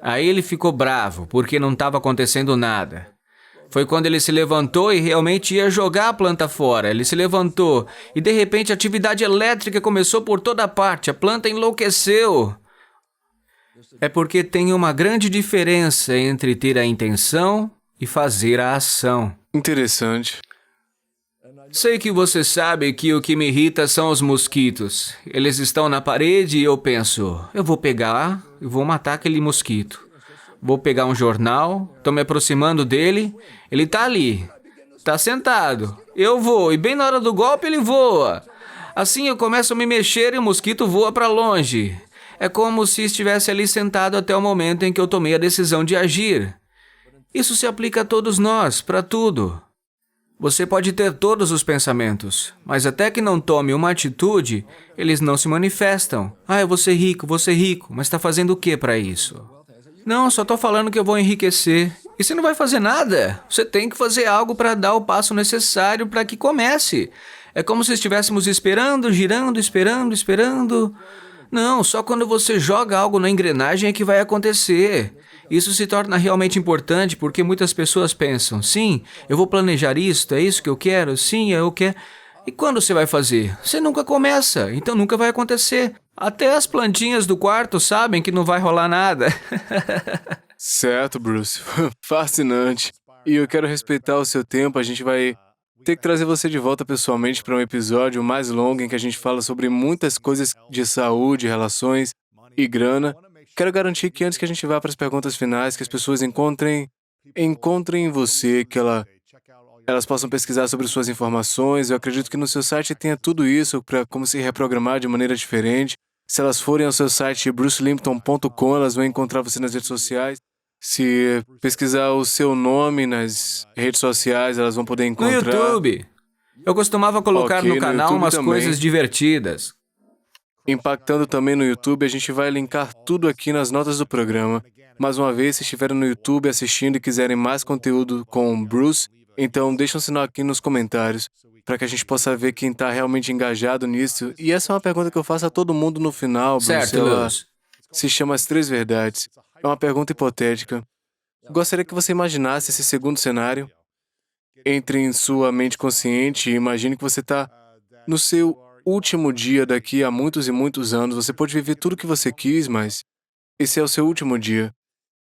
Aí ele ficou bravo, porque não estava acontecendo nada. Foi quando ele se levantou e realmente ia jogar a planta fora. Ele se levantou e de repente a atividade elétrica começou por toda parte. A planta enlouqueceu. É porque tem uma grande diferença entre ter a intenção e fazer a ação. Interessante. Sei que você sabe que o que me irrita são os mosquitos. Eles estão na parede e eu penso, eu vou pegar e vou matar aquele mosquito. Vou pegar um jornal, estou me aproximando dele, ele está ali, está sentado. Eu vou e bem na hora do golpe ele voa. Assim eu começo a me mexer e o mosquito voa para longe. É como se estivesse ali sentado até o momento em que eu tomei a decisão de agir. Isso se aplica a todos nós, para tudo. Você pode ter todos os pensamentos, mas até que não tome uma atitude, eles não se manifestam. Ah, eu vou ser rico, mas está fazendo o que para isso? Não, só estou falando que eu vou enriquecer. E você não vai fazer nada. Você tem que fazer algo para dar o passo necessário para que comece. É como se estivéssemos esperando, girando, esperando. Não, só quando você joga algo na engrenagem é que vai acontecer. Isso se torna realmente importante porque muitas pessoas pensam, sim, eu vou planejar isso, é isso que eu quero, sim, eu quero. E quando você vai fazer? Você nunca começa, então nunca vai acontecer. Até as plantinhas do quarto sabem que não vai rolar nada. Certo, Bruce. Fascinante. E eu quero respeitar o seu tempo, a gente vai ter que trazer você de volta pessoalmente para um episódio mais longo em que a gente fala sobre muitas coisas de saúde, relações e grana. Quero garantir que antes que a gente vá para as perguntas finais, que as pessoas encontrem em você, que elas possam pesquisar sobre suas informações. Eu acredito que no seu site tenha tudo isso para como se reprogramar de maneira diferente. Se elas forem ao seu site brucelimpton.com, elas vão encontrar você nas redes sociais. Se pesquisar o seu nome nas redes sociais, elas vão poder encontrar. No YouTube. Eu costumava colocar Ok, no canal YouTube umas também. coisas divertidas. Impactando também no YouTube, a gente vai linkar tudo aqui nas notas do programa. Mais uma vez, se estiverem no YouTube assistindo e quiserem mais conteúdo com o Bruce, então deixa um sinal aqui nos comentários para que a gente possa ver quem está realmente engajado nisso. E essa é uma pergunta que eu faço a todo mundo no final, Bruce. Certo, Ela Luz. se chama As Três Verdades. É uma pergunta hipotética. Gostaria que você imaginasse esse segundo cenário. Entre em sua mente consciente e imagine que você está no seu último dia daqui a muitos e muitos anos. Você pode viver tudo o que você quis, mas esse é o seu último dia.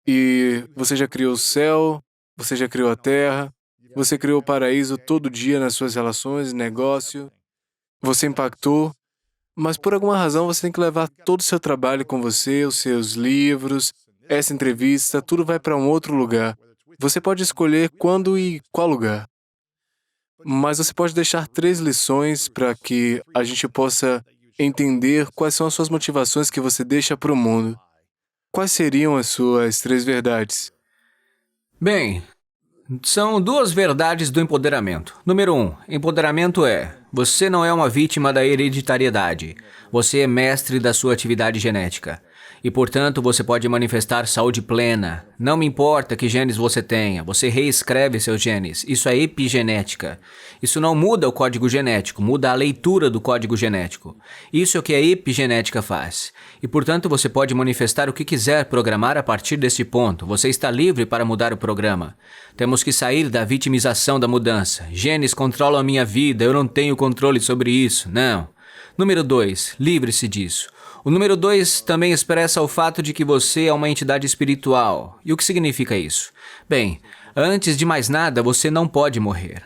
E você já criou o céu, você já criou a terra, você criou o paraíso todo dia nas suas relações, negócio. Você impactou, mas por alguma razão você tem que levar todo o seu trabalho com você, os seus livros, essa entrevista, tudo vai para um outro lugar. Você pode escolher quando e qual lugar. Mas você pode deixar 3 lições para que a gente possa entender quais são as suas motivações que você deixa para o mundo. Quais seriam as suas 3 verdades? Bem, são 2 verdades do empoderamento. Número 1, empoderamento é: você não é uma vítima da hereditariedade. Você é mestre da sua atividade genética. E, portanto, você pode manifestar saúde plena. Não me importa que genes você tenha, você reescreve seus genes. Isso é epigenética. Isso não muda o código genético, muda a leitura do código genético. Isso é o que a epigenética faz. E, portanto, você pode manifestar o que quiser programar a partir deste ponto. Você está livre para mudar o programa. Temos que sair da vitimização da mudança. Genes controlam a minha vida, eu não tenho controle sobre isso. Não. Número 2, livre-se disso. O número 2 também expressa o fato de que você é uma entidade espiritual. E o que significa isso? Bem, antes de mais nada, você não pode morrer.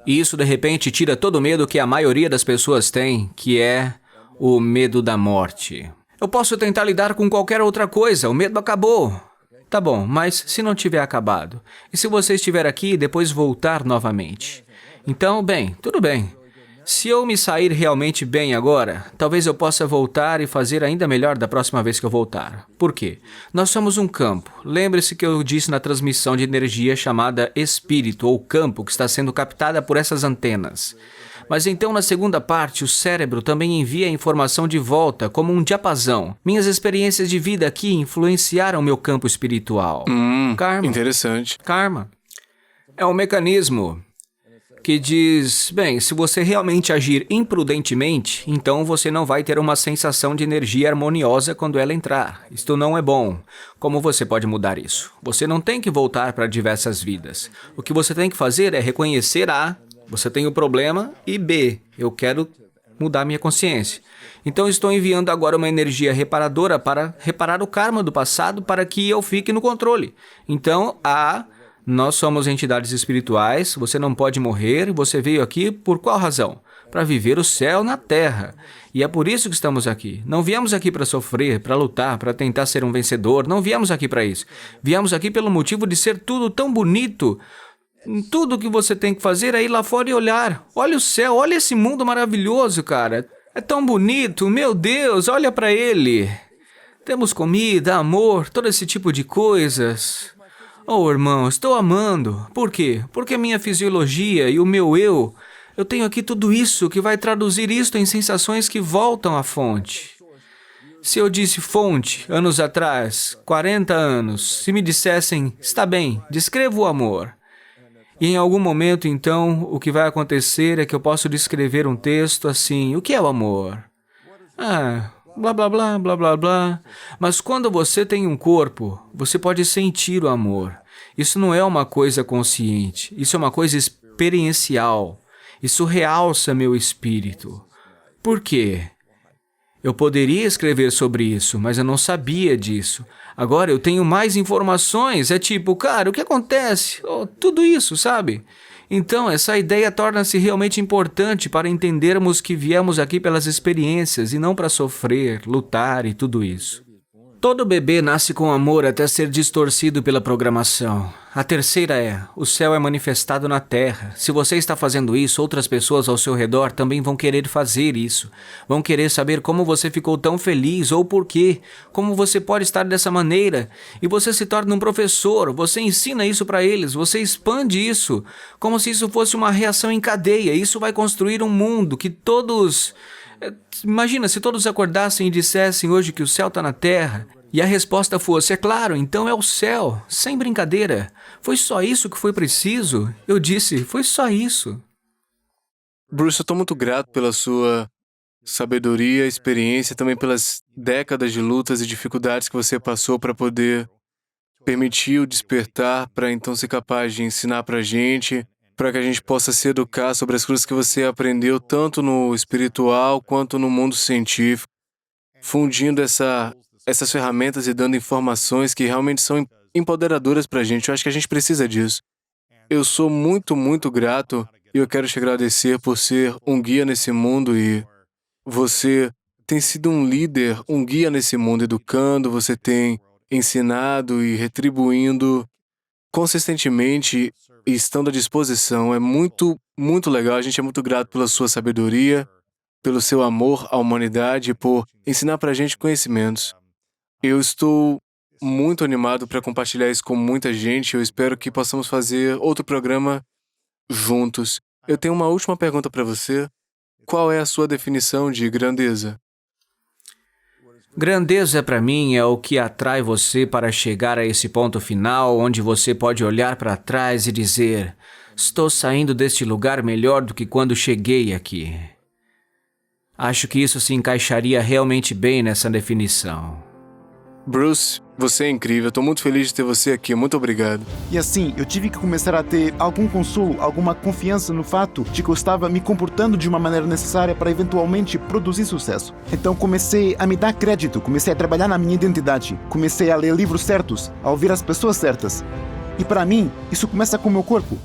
E isso, de repente, tira todo o medo que a maioria das pessoas tem, que é o medo da morte. Eu posso tentar lidar com qualquer outra coisa, o medo acabou. Tá bom, mas se não tiver acabado? E se você estiver aqui e depois voltar novamente? Então, bem, tudo bem. Se eu me sair realmente bem agora, talvez eu possa voltar e fazer ainda melhor da próxima vez que eu voltar. Por quê? Nós somos um campo. Lembre-se que eu disse na transmissão de energia chamada espírito ou campo que está sendo captada por essas antenas. Mas então na segunda parte, o cérebro também envia a informação de volta como um diapasão. Minhas experiências de vida aqui influenciaram meu campo espiritual. Karma. Interessante. Karma. É um mecanismo. que diz, bem, se você realmente agir imprudentemente, então você não vai ter uma sensação de energia harmoniosa quando ela entrar. Isto não é bom. Como você pode mudar isso? Você não tem que voltar para diversas vidas. O que você tem que fazer é reconhecer A, você tem o problema, e B, eu quero mudar minha consciência. Então estou enviando agora uma energia reparadora para reparar o karma do passado para que eu fique no controle. Então, A, nós somos entidades espirituais, você não pode morrer, você veio aqui por qual razão? Para viver o céu na terra. E é por isso que estamos aqui. Não viemos aqui para sofrer, para lutar, para tentar ser um vencedor, não viemos aqui para isso. Viemos aqui pelo motivo de ser tudo tão bonito. Tudo que você tem que fazer é ir lá fora e olhar. Olha o céu, olha esse mundo maravilhoso, cara. É tão bonito, meu Deus, olha para ele. Temos comida, amor, todo esse tipo de coisas. Oh, irmão, estou amando. Por quê? Porque a minha fisiologia e o meu eu tenho aqui tudo isso que vai traduzir isto em sensações que voltam à fonte. Se eu disse fonte, anos atrás, 40 anos, se me dissessem, está bem, descreva o amor. E em algum momento, então, o que vai acontecer é que eu posso descrever um texto assim, o que é o amor? Blá, blá, blá, blá, blá, blá. Mas quando você tem um corpo, você pode sentir o amor. Isso não é uma coisa consciente, isso é uma coisa experiencial. Isso realça meu espírito. Por quê? Eu poderia escrever sobre isso, mas eu não sabia disso. Agora eu tenho mais informações, é tipo, cara, o que acontece? Tudo isso, sabe? Então, essa ideia torna-se realmente importante para entendermos que viemos aqui pelas experiências e não para sofrer, lutar e tudo isso. Todo bebê nasce com amor até ser distorcido pela programação. A terceira é, o céu é manifestado na terra. Se você está fazendo isso, outras pessoas ao seu redor também vão querer fazer isso. Vão querer saber como você ficou tão feliz ou por quê. Como você pode estar dessa maneira. E você se torna um professor, você ensina isso para eles, você expande isso. Como se isso fosse uma reação em cadeia. Isso vai construir um mundo que todos... Imagina se todos acordassem e dissessem hoje que o céu está na terra e a resposta fosse, é claro, então é o céu, sem brincadeira. Foi só isso que foi preciso? Eu disse, foi só isso. Bruce, eu estou muito grato pela sua sabedoria, experiência, também pelas décadas de lutas e dificuldades que você passou para poder permitir o despertar, para então ser capaz de ensinar para a gente, para que a gente possa se educar sobre as coisas que você aprendeu tanto no espiritual quanto no mundo científico, fundindo essas ferramentas e dando informações que realmente são empoderadoras para a gente. Eu acho que a gente precisa disso. Eu sou muito, muito grato e eu quero te agradecer por ser um guia nesse mundo e você tem sido um líder, um guia nesse mundo, educando, você tem ensinado e retribuindo consistentemente e estando à disposição. É muito, muito legal. A gente é muito grato pela sua sabedoria, pelo seu amor à humanidade e por ensinar para a gente conhecimentos. Eu estou muito animado para compartilhar isso com muita gente. Eu espero que possamos fazer outro programa juntos. Eu tenho uma última pergunta para você. Qual é a sua definição de grandeza? Grandeza para mim é o que atrai você para chegar a esse ponto final onde você pode olhar para trás e dizer, estou saindo deste lugar melhor do que quando cheguei aqui. Acho que isso se encaixaria realmente bem nessa definição. Bruce, você é incrível. Estou muito feliz de ter você aqui. Muito obrigado. E assim, eu tive que começar a ter algum consolo, alguma confiança no fato de que eu estava me comportando de uma maneira necessária para eventualmente produzir sucesso. Então comecei a me dar crédito, comecei a trabalhar na minha identidade, comecei a ler livros certos, a ouvir as pessoas certas. E para mim, isso começa com o meu corpo.